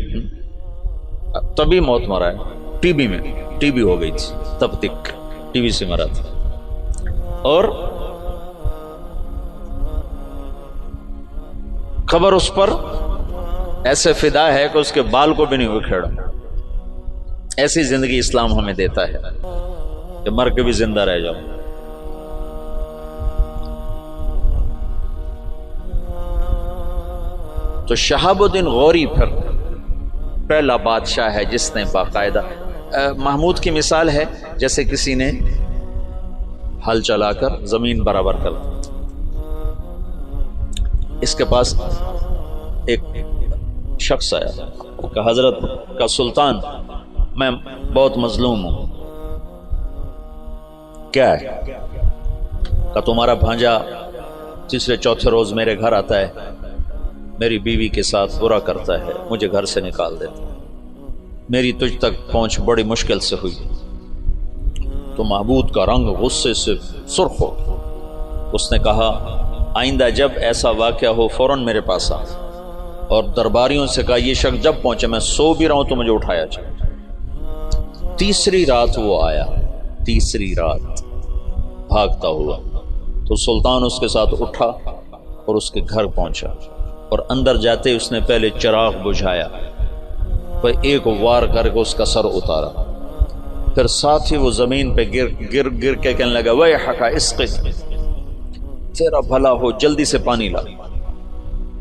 تبھی موت مرا ہے. ٹی بی میں ٹی بی ہو گئی تھی، تب تک ٹی بی سے مرا تھا. اور قبر اس پر ایسے فدا ہے کہ اس کے بال کو بھی نہیں اکھیڑا. ایسی زندگی اسلام ہمیں دیتا ہے کہ مر کے بھی زندہ رہ جاؤ. تو شہاب الدین غوری پھر پہلا بادشاہ ہے جس نے باقاعدہ محمود کی مثال ہے جیسے کسی نے ہل چلا کر زمین برابر کر دی. اس کے پاس ایک شخص آیا کہ حضرت کا سلطان میں بہت مظلوم ہوں. کیا ہے؟ کہ تمہارا بھانجا تیسرے چوتھے روز میرے گھر آتا ہے، میری بیوی کے ساتھ برا کرتا ہے، مجھے گھر سے نکال دیتا. میری تجھ تک پہنچ بڑی مشکل سے ہوئی. تو محمود کا رنگ غصے سے سرخ ہو. اس نے کہا آئندہ جب ایسا واقعہ ہو فوراً میرے پاس آ. اور درباریوں سے کہا یہ شخص جب پہنچے، میں سو بھی رہا ہوں تو مجھے اٹھایا جائے. تیسری رات وہ آیا، تیسری رات بھاگتا ہوا. تو سلطان اس کے ساتھ اٹھا اور اس کے گھر پہنچا، اور اندر جاتے اس نے پہلے چراغ بجھایا، پھر ایک وار کر کے اس کا سر اتارا. پھر ساتھ ہی وہ زمین پہ گر کے کہنے لگا ویحک اسقِ، تیرا بھلا ہو، جلدی سے پانی لا.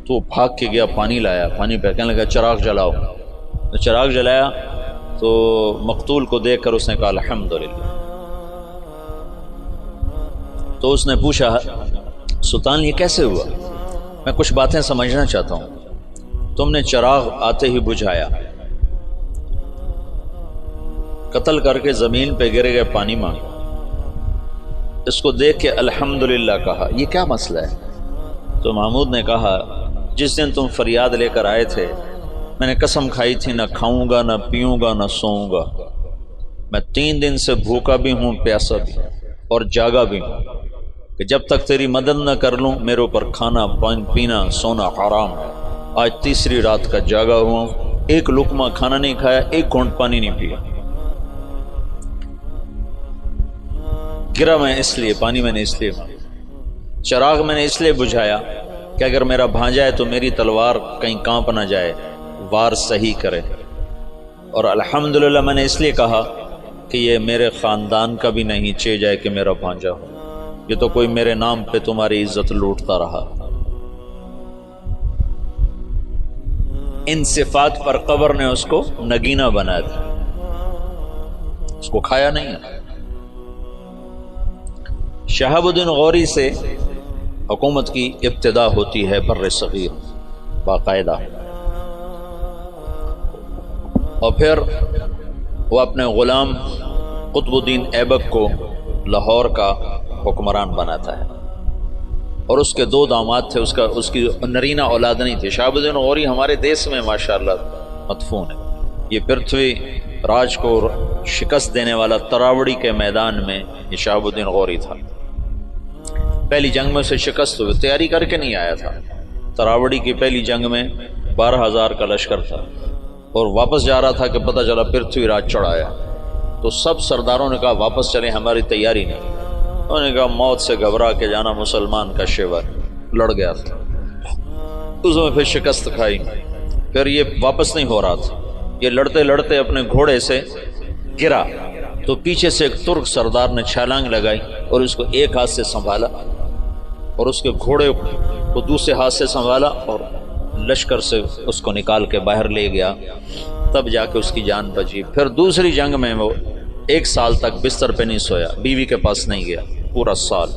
تو بھاگ کے گیا، پانی لایا. پانی پہ کہنے لگا چراغ جلاؤ. چراغ جلایا تو مقتول کو دیکھ کر اس نے کہا الحمدللہ. تو اس نے پوچھا سلطان یہ کیسے ہوا؟ میں کچھ باتیں سمجھنا چاہتا ہوں. تم نے چراغ آتے ہی بجھایا، قتل کر کے زمین پہ گر گئے، پانی مانگا. اس کو دیکھ کے الحمدللہ کہا. یہ کیا مسئلہ ہے؟ تو محمود نے کہا جس دن تم فریاد لے کر آئے تھے میں نے قسم کھائی تھی نہ کھاؤں گا، نہ پیوں گا، نہ سوؤں گا. میں 3 دن سے بھوکا بھی ہوں، پیاسا بھی اور جاگا بھی ہوں کہ جب تک تیری مدد نہ کر لوں میرے اوپر کھانا پینا سونا حرام ہے. آج تیسری رات کا جاگا ہوا ہوں، ایک لقمہ کھانا نہیں کھایا، ایک گھونٹ پانی نہیں پیا. گرا میں اس لیے، پانی میں نے اس لیے، چراغ میں نے اس لیے بجھایا کہ اگر میرا بھانجا ہے تو میری تلوار کہیں کانپ نہ جائے، وار صحیح کرے. اور الحمدللہ میں نے اس لیے کہا کہ یہ میرے خاندان کا بھی نہیں چہ جائے کہ میرا بھانجا ہو. یہ تو کوئی میرے نام پہ تمہاری عزت لوٹتا رہا. ان صفات پر قبر نے اس کو نگینہ بنا دیا، اس کو کھایا نہیں ہے. شہاب الدین غوری سے حکومت کی ابتدا ہوتی ہے بر صغیر باقاعدہ، اور پھر وہ اپنے غلام قطب الدین ایبک کو لاہور کا حکمران بناتا ہے. اور اس کے 2 داماد تھے، اس کی نرینہ اولاد نہیں تھی. شہاب الدین غوری ہمارے دیس میں ماشاءاللہ مدفون ہے. یہ پرتھوی راج کو شکست دینے والا تراوڑی کے میدان میں یہ شہاب الدین غوری تھا. پہلی جنگ میں اسے شکست ہوئی، تیاری کر کے نہیں آیا تھا. تراوڑی کی پہلی جنگ میں 12,000 کا لشکر تھا اور واپس جا رہا تھا کہ پتہ چلا پرتھوی راج چڑھایا. تو سب سرداروں نے کہا واپس چلیں، ہماری تیاری نہیں. انہوں نے کہا موت سے گھبرا کے جانا مسلمان کا شیور. لڑ گیا تھا، اس میں پھر شکست کھائی. پھر یہ واپس نہیں ہو رہا تھا، یہ لڑتے لڑتے اپنے گھوڑے سے گرا تو پیچھے سے ایک ترک سردار نے چھلانگ لگائی اور اس کو ایک ہاتھ سے سنبھالا اور اس کے گھوڑے کو دوسرے ہاتھ سے سنبھالا اور لشکر سے اس کو نکال کے باہر لے گیا. تب جا کے اس کی جان بچی. پھر دوسری جنگ میں وہ 1 سال تک بستر پہ نہیں سویا، بیوی کے پاس نہیں گیا پورا سال.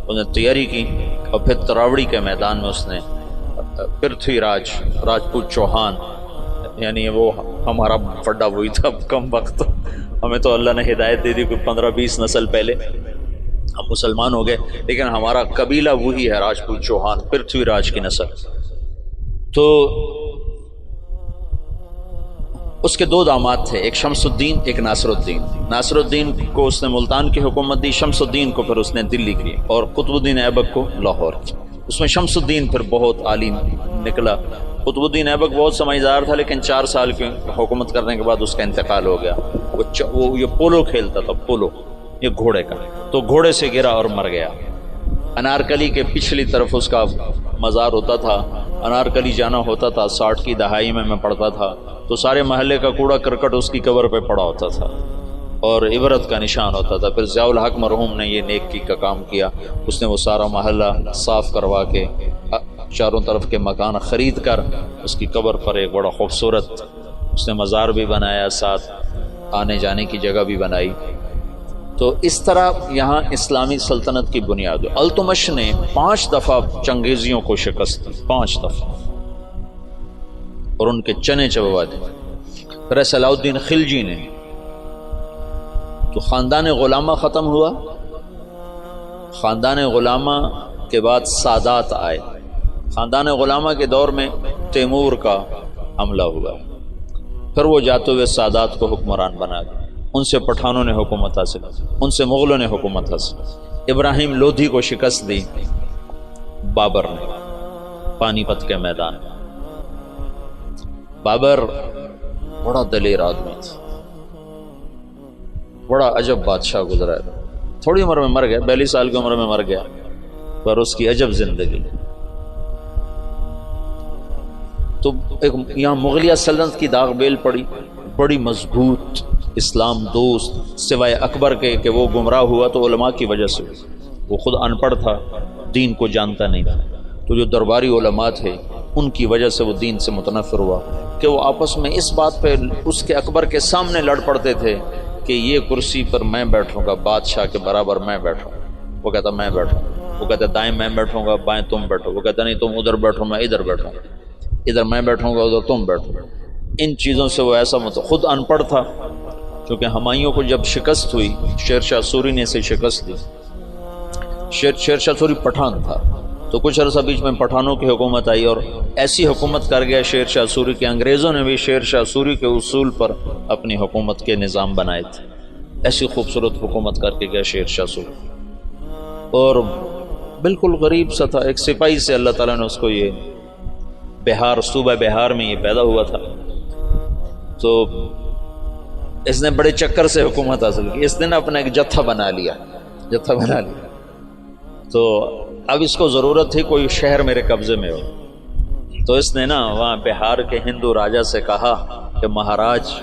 اس نے تیاری کی اور پھر تراوڑی کے میدان میں اس نے پرتھوی راج راجپوت چوہان، یعنی وہ ہمارا پڈا وہی تھا کم وقت. ہمیں تو اللہ نے ہدایت دے دی کوئی 15-20 نسل پہلے ہم مسلمان ہو گئے، لیکن ہمارا قبیلہ وہی ہے راجپوت چوہان، پرتھوی راج کی نسل. تو اس کے 2 داماد تھے، ایک شمس الدین ایک ناصر الدین. ناصر الدین کو اس نے ملتان کی حکومت دی، شمس الدین کو پھر اس نے دلی کی اور قطب الدین ایبک کو لاہور کی. اس میں شمس الدین پھر بہت عالی نکلا. قطب الدین ایبک بہت سمجھدار تھا، لیکن 4 سال کی حکومت کرنے کے بعد اس کا انتقال ہو گیا. وہ یہ پولو کھیلتا تھا، پولو یہ گھوڑے کا، تو گھوڑے سے گرا اور مر گیا. انارکلی کے پچھلی طرف اس کا مزار ہوتا تھا. انارکلی جانا ہوتا تھا، 60 کی دہائی میں پڑھتا تھا، تو سارے محلے کا کوڑا کرکٹ اس کی قبر پہ پڑا ہوتا تھا اور عبرت کا نشان ہوتا تھا. پھر ضیاء الحق مرحوم نے یہ نیکی کا کام کیا. اس نے وہ سارا محلہ صاف کروا کے چاروں طرف کے مکان خرید کر اس کی قبر پر ایک بڑا خوبصورت اس نے مزار بھی بنایا، ساتھ آنے جانے کی جگہ بھی بنائی. تو اس طرح یہاں اسلامی سلطنت کی بنیاد. التمش نے 5 دفعہ چنگیزیوں کو شکست دی، 5 دفعہ، اور ان کے چنے چبوا دی. پھر صلاح الدین خلجی نے، تو خاندان غلامہ ختم ہوا. خاندان غلامہ کے بعد سادات آئے. خاندان غلامہ کے دور میں تیمور کا حملہ ہوا، پھر وہ جاتے ہوئے سادات کو حکمران بنا دیا. ان سے پٹھانوں نے حکومت حاصل، ان سے مغلوں نے حکومت حاصل. ابراہیم لودھی کو شکست دی بابر نے پانی پت کے میدان میں. بابر بڑا دلیر آدمی تھا، بڑا عجب بادشاہ گزرا ہے. تھوڑی عمر میں مر گیا، 42 سال کی عمر میں مر گیا، پر اس کی عجب زندگی. تو ایک یہاں مغلیہ سلطنت کی داغ بیل پڑی، بڑی مضبوط اسلام دوست، سوائے اکبر کے کہ وہ گمراہ ہوا تو علماء کی وجہ سے. وہ خود ان پڑھ تھا، دین کو جانتا نہیں تھا. تو جو درباری علماء تھے ان کی وجہ سے وہ دین سے متنفر ہوا کہ وہ آپس میں اس بات پہ اس کے اکبر کے سامنے لڑ پڑتے تھے کہ یہ کرسی پر میں بیٹھوں گا، بادشاہ کے برابر میں بیٹھوں. وہ کہتا میں بیٹھوں، وہ کہتا دائیں میں بیٹھوں گا، بائیں تم بیٹھو. وہ کہتا نہیں تم ادھر بیٹھو میں ادھر بیٹھوں گا، ادھر میں بیٹھوں گا ادھر تم بیٹھو. ان چیزوں سے وہ ایسا خود ان پڑھ تھا. کیونکہ ہمایوں کو جب شکست ہوئی، شیر شاہ سوری نے اسے شکست دی. شیر شاہ سوری پٹھان تھا، تو کچھ عرصہ بیچ میں پٹھانوں کی حکومت آئی اور ایسی حکومت کر گیا شیر شاہ سوری کہ انگریزوں نے بھی شیر شاہ سوری کے اصول پر اپنی حکومت کے نظام بنائے تھے. ایسی خوبصورت حکومت کر کے گیا شیر شاہ سوری، اور بالکل غریب سا تھا. ایک سپاہی سے اللہ تعالیٰ نے اس کو یہ بہار، صوبہ بہار میں یہ پیدا ہوا تھا. تو اس نے بڑے چکر سے حکومت حاصل کی. اس نے اپنا ایک جتھا بنا لیا. تو اب اس کو ضرورت تھی کوئی شہر میرے قبضے میں ہو. تو اس نے نا وہاں بہار کے ہندو راجا سے کہا کہ مہاراج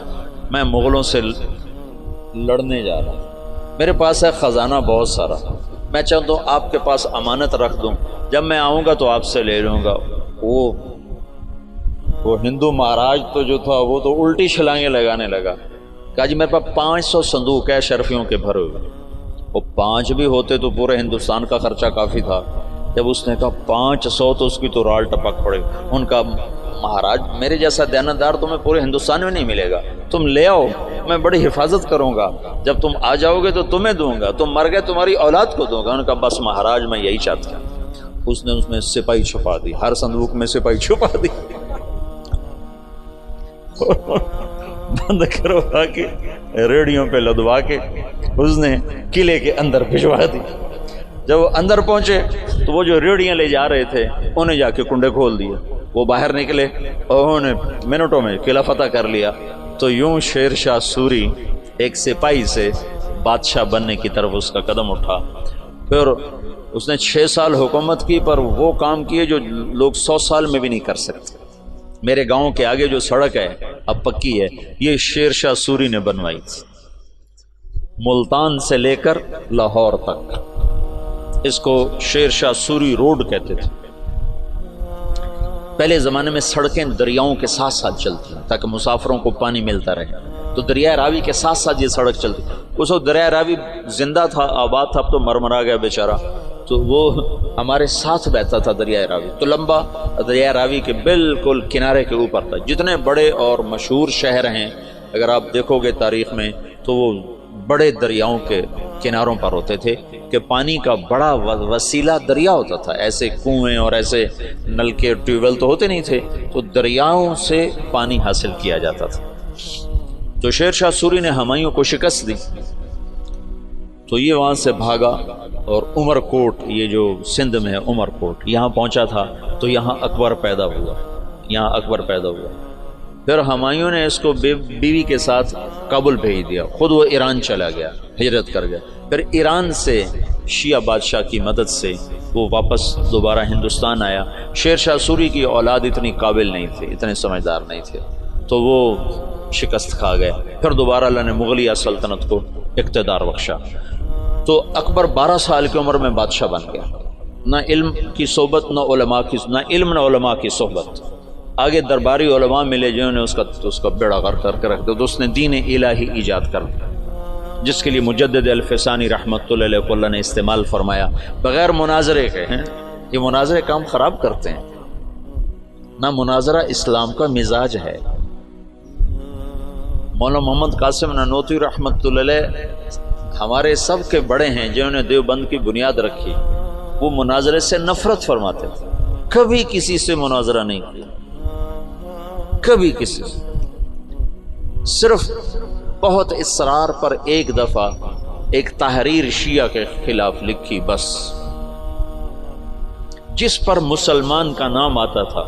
میں مغلوں سے لڑنے جا رہا ہوں، میرے پاس ہے خزانہ بہت سارا، میں چاہتا ہوں آپ کے پاس امانت رکھ دوں، جب میں آؤں گا تو آپ سے لے لوں گا۔ وہ ہندو مہاراج تو جو تھا وہ تو الٹی چھلانگیں لگانے لگا، کہا جی میرے پاس 500 صندوق ہے اشرفیوں کے بھرے ہوئے، وہ 5 بھی ہوتے تو پورے ہندوستان کا خرچہ کافی تھا۔ جب اس نے کہا 500 تو اس کی تو رال ٹپک پڑے، ان کا مہاراج میرے جیسا دیانتدار تمہیں پورے ہندوستان میں نہیں ملے گا، تم لے آؤ، میں بڑی حفاظت کروں گا، جب تم آ جاؤ گے تو تمہیں دوں گا، تم مر گئے تمہاری اولاد کو دوں گا۔ انہوں نے کہا بس مہاراج میں یہی چاہتا ہوں۔ اس نے اس میں سپاہی چھپا دی، ہر صندوق میں سپاہی چھپا دی، بند کروا کے ریڑیوں پہ لدوا کے اس نے قلعے کے اندر بھجوا دی۔ جب وہ اندر پہنچے تو وہ جو ریڑیاں لے جا رہے تھے انہیں جا کے کنڈے کھول دیے، وہ باہر نکلے اور انہوں نے منٹوں میں قلعہ فتح کر لیا۔ تو یوں شیر شاہ سوری ایک سپاہی سے بادشاہ بننے کی طرف اس کا قدم اٹھا۔ پھر اس نے 6 سال حکومت کی، پر وہ کام کیے جو لوگ 100 سال میں بھی نہیں کر سکتے۔ میرے گاؤں کے آگے جو سڑک ہے اب پکی ہے، یہ شیر شاہ سوری نے بنوائی تھی، ملتان سے لے کر لاہور تک، اس کو شیر شاہ سوری روڈ کہتے تھے۔ پہلے زمانے میں سڑکیں دریاؤں کے ساتھ ساتھ چلتی ہیں تاکہ مسافروں کو پانی ملتا رہے، تو دریائے راوی کے ساتھ ساتھ یہ سڑک چلتی۔ اس وقت دریائے راوی زندہ تھا، آباد تھا، اب تو مرمرا گیا بیچارہ، تو وہ ہمارے ساتھ بہتا تھا دریائے راوی، تو لمبا دریائے راوی کے بالکل کنارے کے اوپر تھا۔ جتنے بڑے اور مشہور شہر ہیں اگر آپ دیکھو گے تاریخ میں تو وہ بڑے دریاؤں کے کناروں پر ہوتے تھے، کہ پانی کا بڑا وسیلہ دریا ہوتا تھا، ایسے کنویں اور ایسے نلکے ٹیوب ویل تو ہوتے نہیں تھے، تو دریاؤں سے پانی حاصل کیا جاتا تھا۔ تو شیر شاہ سوری نے ہمایوں کو شکست دی، تو یہ وہاں سے بھاگا اور عمر کوٹ، یہ جو سندھ میں ہے عمر کوٹ، یہاں پہنچا تھا تو یہاں اکبر پیدا ہوا۔ پھر ہمایوں نے اس کو بیوی کے ساتھ کابل بھیج دیا، خود وہ ایران چلا گیا، ہجرت کر گیا۔ پھر ایران سے شیعہ بادشاہ کی مدد سے وہ واپس دوبارہ ہندوستان آیا۔ شیر شاہ سوری کی اولاد اتنی قابل نہیں تھے، اتنے سمجھدار نہیں تھے، تو وہ شکست کھا گئے۔ پھر دوبارہ اللہ نے مغلیہ سلطنت کو اقتدار بخشا، تو اکبر 12 سال کی عمر میں بادشاہ بن گیا۔ نہ علم کی صحبت، نہ علماء کی صحبت۔ آگے درباری علماء ملے جنہوں نے اس کا بیڑا غرق کر کے رکھ دیا، تو اس نے دین الہی ایجاد کر دیا، جس کے لیے مجدد الفسانی رحمۃ اللہ علیہ کو اللہ نے استعمال فرمایا، بغیر مناظرے کے ہیں۔ یہ مناظرے کام خراب کرتے ہیں، نہ مناظرہ اسلام کا مزاج ہے۔ مولانا محمد قاسم نانوتوی رحمۃ اللہ علیہ ہمارے سب کے بڑے ہیں جنہوں نے دیوبند کی بنیاد رکھی، وہ مناظرے سے نفرت فرماتے تھے، کبھی کسی سے مناظرہ نہیں کیا، کبھی کسی سے، صرف بہت اصرار پر ایک دفعہ ایک تحریر شیعہ کے خلاف لکھی، بس جس پر مسلمان کا نام آتا تھا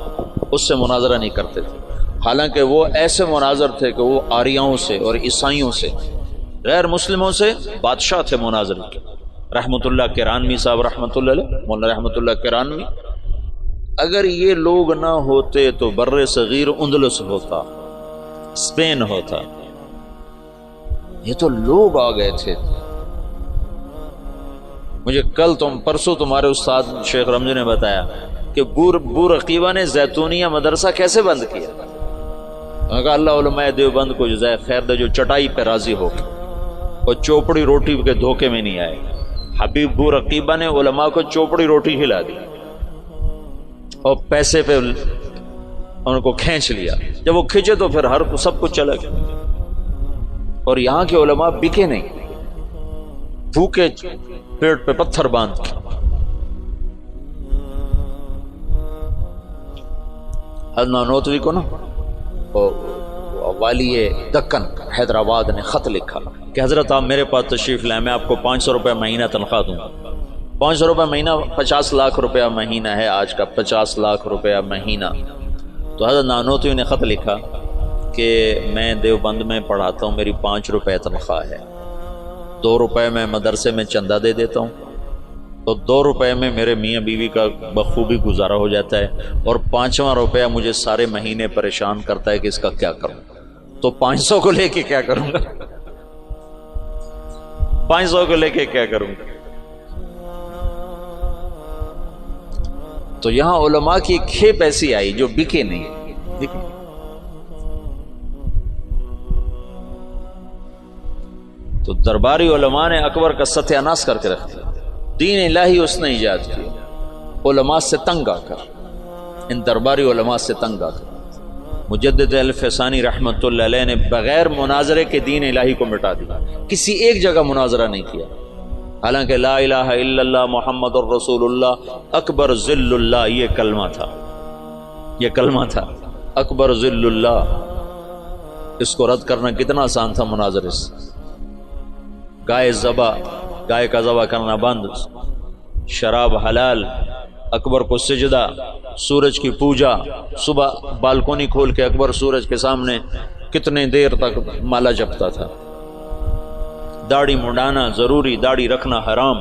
اس سے مناظرہ نہیں کرتے تھے، حالانکہ وہ ایسے مناظر تھے کہ وہ آریاؤں سے اور عیسائیوں سے، غیر مسلموں سے بادشاہ تھے مناظر کے۔ رحمت اللہ کرانوی صاحب رحمت اللہ علیہ، مولانا رحمت اللہ کرانوی، اگر یہ لوگ نہ ہوتے تو بر صغیر اندلس ہوتا، اسپین ہوتا، یہ تو لوگ آ گئے تھے۔ مجھے پرسوں تمہارے استاد شیخ رمضی نے بتایا کہ بور عقیبہ نے زیتونیہ مدرسہ کیسے بند کیا۔ میں نے کہا اللہ علماء دیوبند کو جزائے خیر دے جو چٹائی پہ راضی ہو کے اور چوپڑی روٹی کے دھوکے میں نہیں آئے۔ حبیب بور عقیبہ نے علماء کو چوپڑی روٹی کھلا دی اور پیسے پہ ان کو کھینچ لیا، جب وہ کھینچے تو پھر ہر سب کچھ چلا گیا، اور یہاں کے علماء بکے نہیں، بھوکے پیٹ پہ پتھر باندھ کے۔ حضرت نانوتوی کو نا والی دکن حیدرآباد نے خط لکھا کہ حضرت آپ میرے پاس تشریف لائیں، میں آپ کو 500 روپے مہینہ تنخواہ دوں گا۔ 500 روپے مہینہ 50 لاکھ روپیہ مہینہ ہے آج کا، 50 لاکھ روپیہ مہینہ۔ تو حضرت نانوتوی نے خط لکھا کہ میں دیوبند میں پڑھاتا ہوں، میری 5 روپے تنخواہ ہے، 2 روپے میں مدرسے میں چندہ دے دیتا ہوں، تو 2 روپے میں میرے میاں بیوی کا بخوبی گزارا ہو جاتا ہے، اور 5واں روپیہ مجھے سارے مہینے پریشان کرتا ہے کہ اس کا کیا کروں، تو 500 کو لے کے کیا کروں گا؟ 500 کو لے کے کیا کروں گا؟ تو یہاں علماء کی ایک کھیپ ایسی آئی جو بکے نہیں، ٹھیک ہے؟ تو درباری علماء نے اکبر کا ستیہ ناش کر کے رکھ دیا۔ دین الہی اس نے ایجاد کیا علماء سے تنگ آ کر، ان درباری علماء سے تنگ آ کر۔ مجدد الفسانی رحمۃ اللہ علیہ نے بغیر مناظرے کے دین الہی کو مٹا دیا، کسی ایک جگہ مناظرہ نہیں کیا، حالانکہ لا الہ الا اللہ محمد الرسول اللہ اکبر ذل اللہ یہ کلمہ تھا، یہ کلمہ تھا اکبر ذل اللہ۔ اس کو رد کرنا کتنا آسان تھا مناظرے سے۔ گائے کا ذبح کرنا بند، شراب حلال، اکبر کو سجدہ، سورج کی پوجا، صبح بالکونی کھول کے اکبر سورج کے سامنے کتنے دیر تک مالا جپتا تھا۔ داڑھی منڈانا ضروری، داڑھی رکھنا حرام،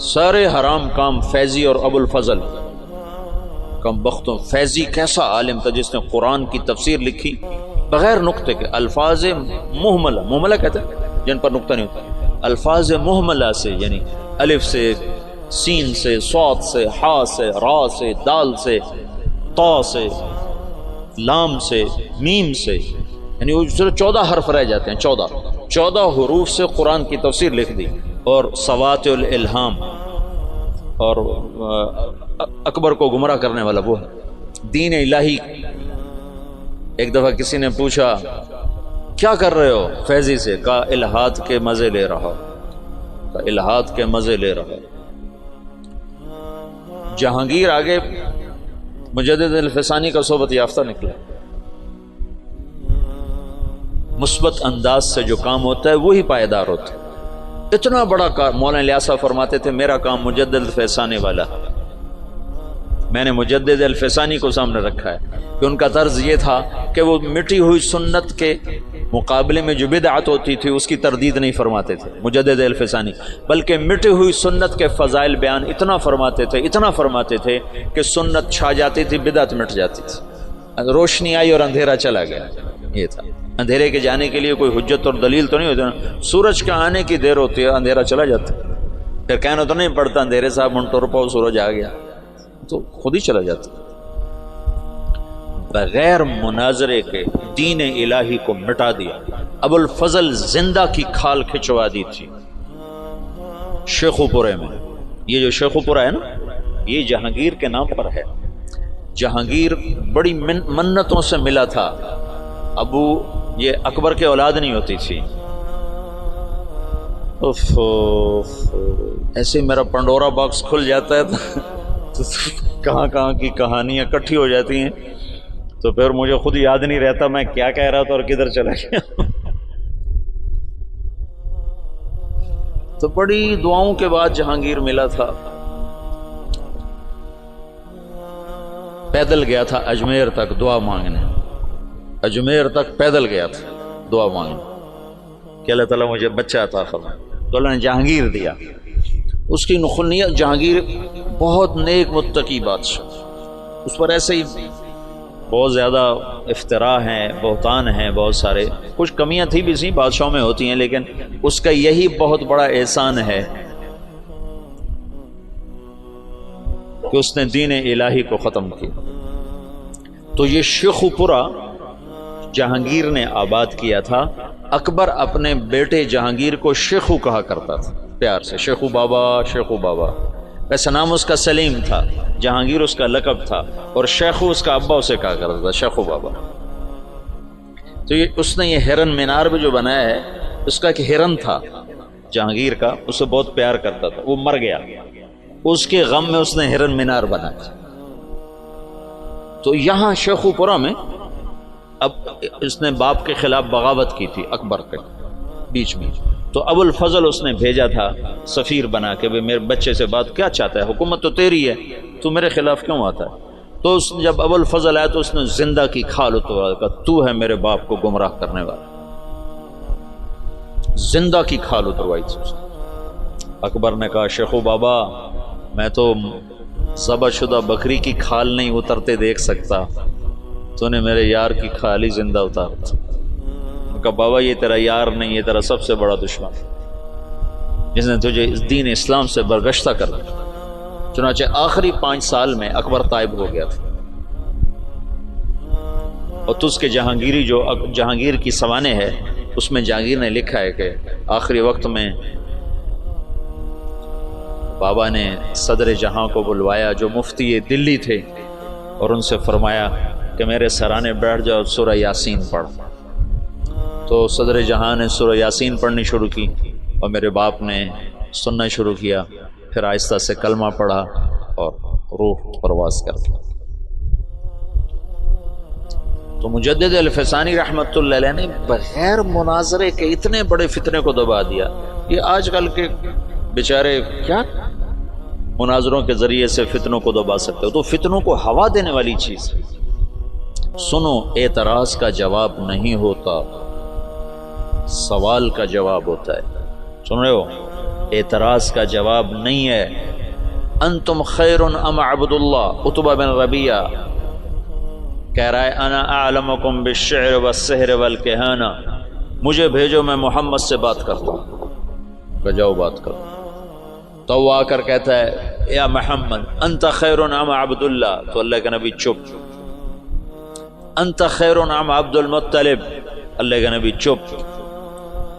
سارے حرام کام فیضی اور ابو الفضل کم بختوں۔ فیضی کیسا عالم تھا جس نے قرآن کی تفسیر لکھی بغیر نقطے کے، الفاظ محملہ، محملہ کہتے ہیں جن پر نقطہ نہیں ہوتا، الفاظ محملہ سے، یعنی الف سے، سین سے، صاد سے، ہا سے، را سے، دال سے، تا سے، لام سے، میم سے، یعنی وہ 14 حرف رہ جاتے ہیں، 14 حروف سے قرآن کی تفسیر لکھ دی، اور سوات الالہام، اور اکبر کو گمراہ کرنے والا وہ ہے دین الہی۔ ایک دفعہ کسی نے پوچھا کیا کر رہے ہو فیضی سے، کہا الہاد کے مزے لے رہا، کہا الہاد کے مزے لے رہا۔ جہانگیر آگے مجدد الفسانی کا صحبت یافتہ نکلا، مثبت انداز سے جو کام ہوتا ہے وہی پائیدار ہوتا ہے۔ اتنا بڑا کام مولانا الیاس فرماتے تھے میرا کام مجدد الفسانی والا، میں نے مجدد الفسانی کو سامنے رکھا ہے کہ ان کا طرز یہ تھا کہ وہ مٹی ہوئی سنت کے مقابلے میں جو بدعت ہوتی تھی اس کی تردید نہیں فرماتے تھے مجدد الفسانی، بلکہ مٹی ہوئی سنت کے فضائل بیان اتنا فرماتے تھے کہ سنت چھا جاتی تھی، بدعت مٹ جاتی تھی، روشنی آئی اور اندھیرا چلا گیا۔ یہ تھا اندھیرے کے جانے کے لیے کوئی حجت اور دلیل تو نہیں ہوتی نا، سورج کے آنے کی دیر ہوتی ہے اندھیرا چلا جاتا ہے، پھر کہنا تو نہیں پڑتا اندھیرے صاحب منٹو رپاؤ سورج آ گیا، تو خود ہی چلا جاتا۔ بغیر مناظرے کے دین الہی کو مٹا دیا۔ ابو الفضل زندہ کی کھال کھچوا دی تھی شیخو پورے میں۔ یہ جو شیخو پورہ ہے نا، یہ جہانگیر کے نام پر ہے۔ جہانگیر بڑی منتوں سے ملا تھا، یہ اکبر کے اولاد نہیں ہوتی تھی۔ ایسے میرا پنڈورا باکس کھل جاتا ہے تو کہاں کی کہانیاں اکٹھی ہو جاتی ہیں، تو پھر مجھے خود یاد نہیں رہتا میں کیا کہہ رہا تھا اور کدھر چلا گیا۔ تو بڑی دعاؤں کے بعد جہانگیر ملا تھا، پیدل گیا تھا اجمیر تک دعا مانگنے، اجمیر تک پیدل گیا تھا دعا مانگنے کہ اللہ تعالیٰ مجھے بچہ عطا فرمائے، تو اللہ نے جہانگیر دیا۔ اس کی نخنیت، جہانگیر بہت نیک متقی بادشاہ، اس پر ایسے ہی بہت زیادہ افتراء ہیں، بہتان ہیں، بہت سارے، کچھ کمیاں تھی بھی سی بادشاہوں میں ہوتی ہیں، لیکن اس کا یہی بہت بڑا احسان ہے کہ اس نے دین الہی کو ختم کیا۔ تو یہ شیخو پورہ جہانگیر نے آباد کیا تھا۔ اکبر اپنے بیٹے جہانگیر کو شیخو کہا کرتا تھا پیار سے، شیخو بابا، شیخو بابا۔ ویسے نام اس کا سلیم تھا، جہانگیر اس کا لقب تھا، اور شیخو اس کا ابا اسے کہا کرتا تھا، شیخو بابا۔ تو اس نے یہ ہرن مینار بھی جو بنایا ہے، اس کا ایک ہرن تھا جہانگیر کا، اسے بہت پیار کرتا تھا، وہ مر گیا، اس کے غم میں اس نے ہرن مینار بنایا۔ تو یہاں شیخو پورہ میں اب اس نے باپ کے خلاف بغاوت کی تھی اکبر کے بیچ میں، تو ابو الفضل اس نے بھیجا تھا سفیر بنا کے، میرے بچے سے بات کیا چاہتا ہے، حکومت تو تیری ہے، تو میرے خلاف کیوں آتا ہے؟ تو جب ابو الفضل آیا تو اس نے زندہ کی کھال اتروا، کہا تو ہے میرے باپ کو گمراہ کرنے والا، زندہ کی کھال اتروائی تھی۔ اکبر نے کہا شیخو بابا میں تو ذبح شدہ بکری کی کھال نہیں اترتے دیکھ سکتا، تو نے میرے یار کی کھال ہی زندہ اتار دی۔ کہا بابا یہ تیرا یار نہیں، یہ تیرا سب سے بڑا دشمن جس نے تجھے اس دین اسلام سے برگشتہ کر دیا۔ چنانچہ آخری 5 سال میں اکبر طائب ہو گیا تھا، اور تس کے جہانگیری جو جہانگیر کی سوانح ہے اس میں جہانگیر نے لکھا ہے کہ آخری وقت میں بابا نے صدر جہاں کو بلوایا جو مفتی دلی تھے، اور ان سے فرمایا کہ میرے سرانے بیٹھ جاؤ، سورہ یاسین پڑھ۔ تو صدر جہاں نے سورہ یاسین پڑھنی شروع کی، اور میرے باپ نے سننا شروع کیا، پھر آہستہ سے کلمہ پڑھا اور روح پرواز کر دیا۔ تو مجدد الفسانی رحمۃ اللہ علیہ نے بغیر مناظرے کے اتنے بڑے فتنے کو دبا دیا۔ یہ آج کل کے بیچارے کیا مناظروں کے ذریعے سے فتنوں کو دبا سکتے ہو؟ تو فتنوں کو ہوا دینے والی چیز ہے۔ سنو، اعتراض کا جواب نہیں ہوتا، سوال کا جواب ہوتا ہے۔ سن رہے ہو؟ اعتراض کا جواب نہیں ہے۔ انتم خیر ام عبد اللہ، عتبہ بن ربیعہ کہہ رہا ہے انا اعلمکم بالشعر والسحر والکہانہ، مجھے بھیجو میں محمد سے بات کرتا ہوں۔ جاؤ بات کرو۔ تو وہ آ کر کہتا ہے یا محمد انت خیر ام عبد اللہ، تو اللہ کے نبی چپ۔ انت خیر ام عبد المطلب، اللہ کا نبی چپ۔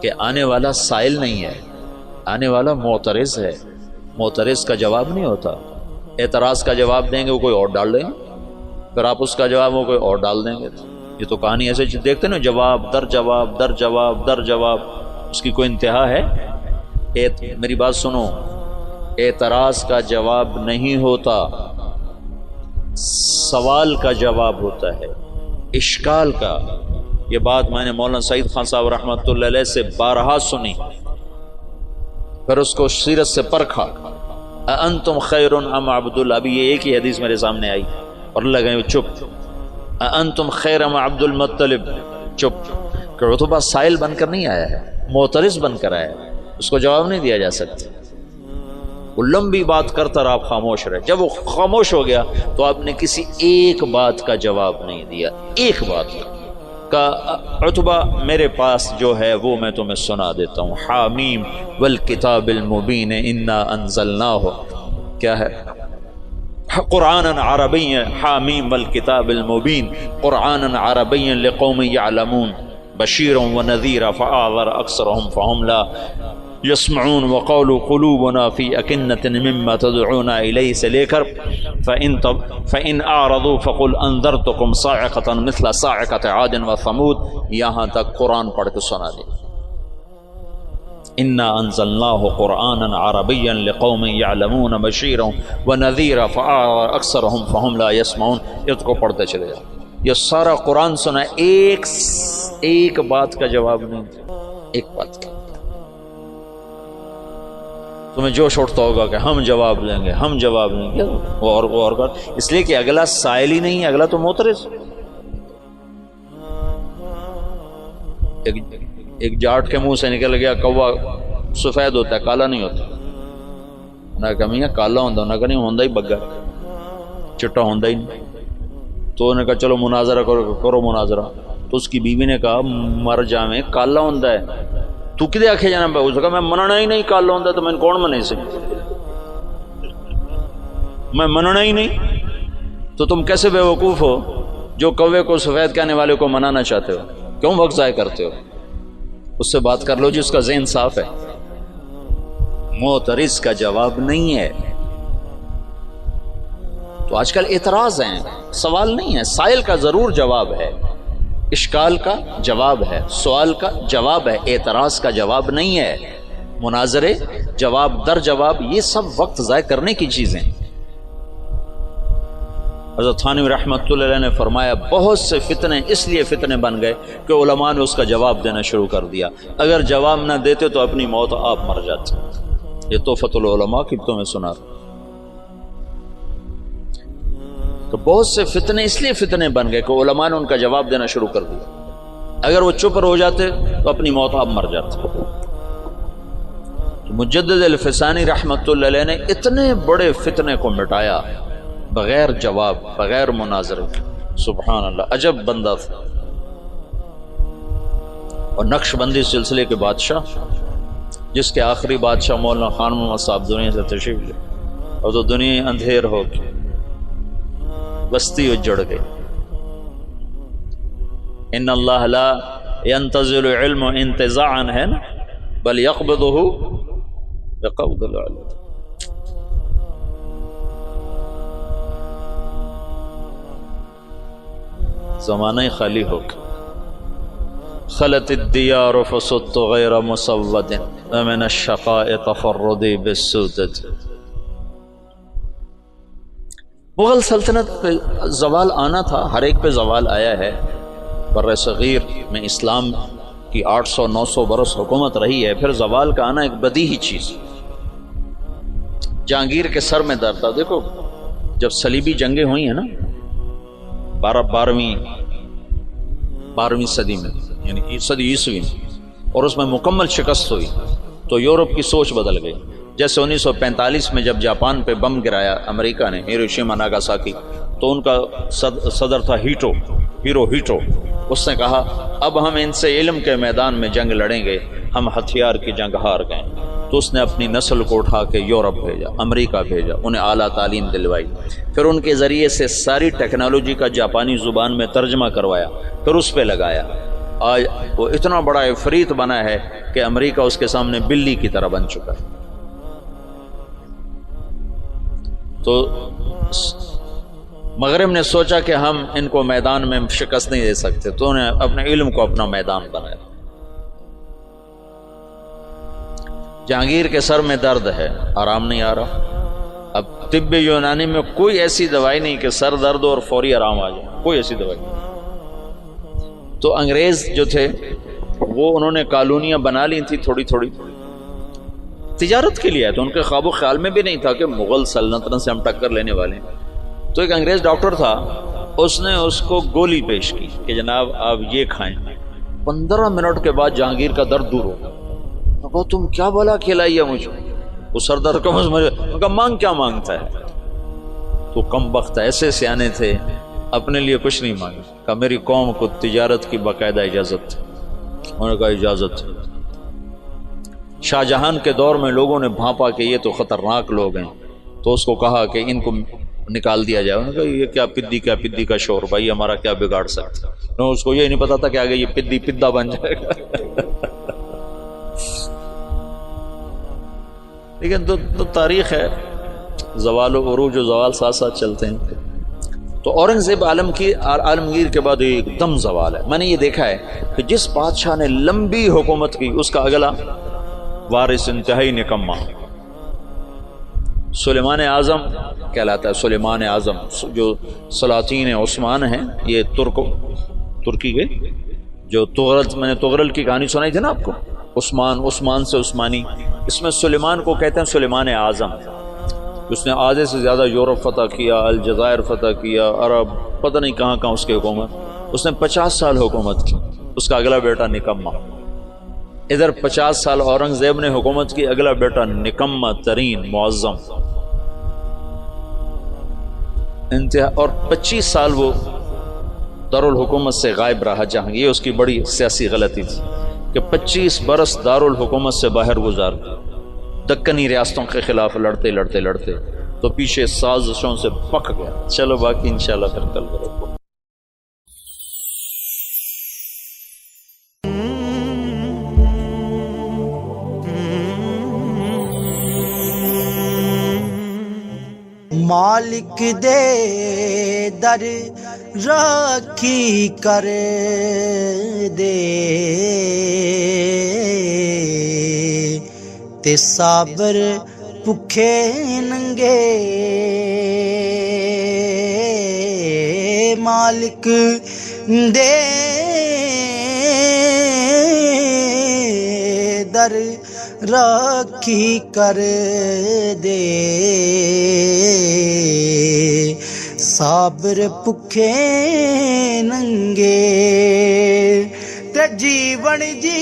کہ آنے والا سائل نہیں ہے، آنے والا معترض ہے، معترض کا جواب نہیں ہوتا۔ اعتراض کا جواب دیں گے وہ کوئی اور ڈال دیں گے، پھر آپ اس کا جواب وہ کوئی اور ڈال دیں گے۔ یہ تو کہانی ایسے دیکھتے نا، جواب در جواب در جواب در جواب، اس کی کوئی انتہا ہے؟ میری بات سنو، اعتراض کا جواب نہیں ہوتا، سوال کا جواب ہوتا ہے، اشکال کا۔ یہ بات میں نے مولانا سعید خان صاحب رحمۃ اللہ علیہ سے بارہا سنی، پھر اس کو سیرت سے پرکھا۔ انتم خیر ام عبد اللہ، ابھی یہ ایک ہی حدیث میرے سامنے آئی، اور اللہ کہے چپ۔ انتم خیر ام عبد المطلب، چپ۔ کہ عتبہ سائل بن کر نہیں آیا ہے، معترض بن کر آیا ہے، اس کو جواب نہیں دیا جا سکتا۔ وہ لمبی بات کرتا رہا، آپ خاموش رہے۔ جب وہ خاموش ہو گیا تو آپ نے کسی ایک بات کا جواب نہیں دیا، ایک بات کا۔ عتبہ میرے پاس جو ہے وہ میں تمہیں سنا دیتا ہوں۔ حامیم والکتاب المبین انا انزلناہ، کیا ہے؟ قرآنا عربی، حامیم والکتاب المبین قرآنا عربی لقوم یعلمون بشیرا ونذیرا فاعذر اکثرهم فهم لا یسمعون وقولوا قلوبنا فی اکنۃ مما تدعونا الیہ سے لے کر فإن اعرضوا فقل انذرتکم صاعقۃ مثل صاعقۃ عاد وثمود، یہاں تک قرآن پڑھ کے سنا دیا۔ انا انزلناہ قرآنا عربیا لقوم یعلمون بشیرا ونذیرا فاعرض اکثرهم فهم لا یسمعون، اس کو پڑھتے چلے جاؤ۔ یہ سارا قرآن سنا، ایک بات کا جواب نہیں، ایک بات کا۔ تمہیں جوش اٹھتا ہوگا کہ ہم جواب دیں گے، ہم جواب دیں گے، اور اس لیے کہ اگلا سائل ہی نہیں ہے، اگلا تو معترض۔ ایک جاٹ کے منہ سے نکل گیا کوا سفید ہوتا ہے، کالا نہیں ہوتا۔ انہیں کہا میاں کالا ہوتا، انہیں کہا نہیں ہوندہ ہی بگا، چٹا ہوندہ ہی نہیں۔ تو انہیں کہا چلو مناظرہ کرو مناظرہ۔ تو اس کی بیوی نے کہا مر جاویں کالا ہوندہ ہے، تو کدے آکھے جانا پہ؟ اس نے کہا میں مننا ہی نہیں کالا ہوندہ تو میں کون منے سے؟ میں مننا ہی نہیں، تو تم کیسے بے وقوف ہو جو کوے کو سفید کہنے والے کو منانا چاہتے ہو؟ کیوں وقت ضائع کرتے ہو؟ اس سے بات کر لو جس کا ذہن صاف ہے۔ معترض کا جواب نہیں ہے۔ تو آج کل اعتراض ہیں، سوال نہیں ہے۔ سائل کا ضرور جواب ہے، اشکال کا جواب ہے، سوال کا جواب ہے، اعتراض کا جواب نہیں ہے۔ مناظرے، جواب در جواب، یہ سب وقت ضائع کرنے کی چیزیں۔ حضرت تھانوی رحمۃ اللہ علیہ نے فرمایا بہت سے فتنے اس لیے فتنے بن گئے کہ علماء نے اس کا جواب دینا شروع کر دیا، اگر جواب نہ دیتے تو اپنی موت آپ مر جاتے۔ یہ تحفۃ العلماء کی تمہیں سنا۔ تو بہت سے فتنے اس لیے فتنے بن گئے کہ علماء نے ان کا جواب دینا شروع کر دیا، اگر وہ چپ ہو جاتے تو اپنی موت آپ مر جاتے۔ مجدد الفسانی رحمۃ اللہ علیہ نے اتنے بڑے فتنے کو مٹایا بغیر جواب، بغیر مناظرے. سبحان اللہ، عجب بندہ تھا. اور نقش بندی سلسلے کے بادشاہ، جس کے آخری بادشاہ مولانا خان محمد صاحب دنیا سے تشریف لے، اور تو دنیا اندھیر ہو گئی، بستی اجڑ گئی. ان اللہ لا ينتزل علم انتزاعا ہے نا، بل يقبضه بقبض العلم. زمانہ خالی ہو گیا. خلت الدیار فصدت غیر مسود ومن الشقاء تفردی بالسودت. مغل سلطنت پہ زوال آنا تھا، ہر ایک پہ زوال آیا ہے. بر صغیر میں اسلام کی 800-900 برس حکومت رہی ہے، پھر زوال کا آنا ایک بدیہی چیز. جہانگیر کے سر میں درد تھا. دیکھو جب صلیبی جنگیں ہوئی ہیں نا 12ویں صدی میں، یعنی صدی عیسوی میں، اور اس میں مکمل شکست ہوئی، تو یورپ کی سوچ بدل گئی. جیسے 1945 میں جب جاپان پہ بم گرایا امریکہ نے، ہیروشیما ناگاساکی، تو ان کا صدر تھا ہیرو ہیٹو. اس نے کہا اب ہم ان سے علم کے میدان میں جنگ لڑیں گے، ہم ہتھیار کی جنگ ہار گئے. تو اس نے اپنی نسل کو اٹھا کے یورپ بھیجا، امریکہ بھیجا، انہیں اعلیٰ تعلیم دلوائی، پھر ان کے ذریعے سے ساری ٹیکنالوجی کا جاپانی زبان میں ترجمہ کروایا، پھر اس پہ لگایا. آج وہ اتنا بڑا عفریت بنا ہے کہ امریکہ اس کے سامنے بلی کی طرح بن چکا ہے. تو مغرب نے سوچا کہ ہم ان کو میدان میں شکست نہیں دے سکتے، تو انہیں اپنے علم کو اپنا میدان بنایا. جہانگیر کے سر میں درد ہے، آرام نہیں آ رہا. اب طب یونانی میں کوئی ایسی دوائی نہیں کہ سر درد اور فوری آرام آ جائے، کوئی ایسی دوائی نہیں. تو انگریز جو تھے وہ انہوں نے کالونیاں بنا لی تھی تھوڑی تھوڑی، تجارت کے لیے. تو ان کے خواب و خیال میں بھی نہیں تھا کہ مغل سلطنت سے ہم ٹکر لینے والے ہیں. تو ایک انگریز ڈاکٹر تھا، اس نے اس کو گولی پیش کی کہ جناب آپ یہ کھائیں. 15 منٹ کے بعد جہانگیر کا درد دور ہو گیا. کہا تم کیا بلا کھلائی ہے مجھے؟ وہ سر درد کا کہا مانگ کیا مانگتا ہے؟ تو کم بخت ایسے سیانے تھے، اپنے لیے کچھ نہیں مانگے. کہا میری قوم کو تجارت کی باقاعدہ اجازت تھی. انہوں نے کہا اجازت. شاہ جہان کے دور میں لوگوں نے بھانپا کہ یہ تو خطرناک لوگ ہیں، تو اس کو کہا کہ ان کو نکال دیا جائے. انہوں نے کہا یہ کیا پدی کا شور، بھائی ہمارا کیا بگاڑ سکتا. نو اس کو یہ نہیں پتا تھا کہ آگے یہ پدا بن جائے گا. لیکن تو تاریخ ہے، زوال و عروج و زوال ساتھ ساتھ چلتے ہیں. تو اورنگزیب عالمگیر کے بعد ایک دم زوال ہے. میں نے یہ دیکھا ہے کہ جس بادشاہ نے لمبی حکومت کی اس کا اگلا وارث انتہائی نکما. سلیمان اعظم کہلاتا ہے. سلیمان اعظم جو سلاطین عثمان ہیں، یہ ترکی کے جو میں نے تغرل کی کہانی سنائی تھی نا آپ کو، عثمان سے عثمانی، اس میں سلیمان کو کہتے ہیں سلیمان اعظم. اس نے آدھے سے زیادہ یورپ فتح کیا، الجزائر فتح کیا، عرب، پتہ نہیں کہاں کہاں اس کی حکومت. اس نے 50 سال حکومت کی. اس کا اگلا بیٹا نکما. ادھر 50 سال اورنگزیب نے حکومت کی، اگلا بیٹا نکما ترین معظم انتہا. اور 25 سال وہ دارالحکومت سے غائب رہا جہانگیر. یہ اس کی بڑی سیاسی غلطی تھی کہ 25 برس دارالحکومت سے باہر گزار دکنی ریاستوں کے خلاف لڑتے تو پیچھے سازشوں سے پک گیا. چلو باقی انشاءاللہ پھر کل کرو. مالک دے در راکھی کر دے تے صابر بھکھے ننگے. مالک دے در راکھی کر دے صابر بھکھے ننگے. تے جیون جی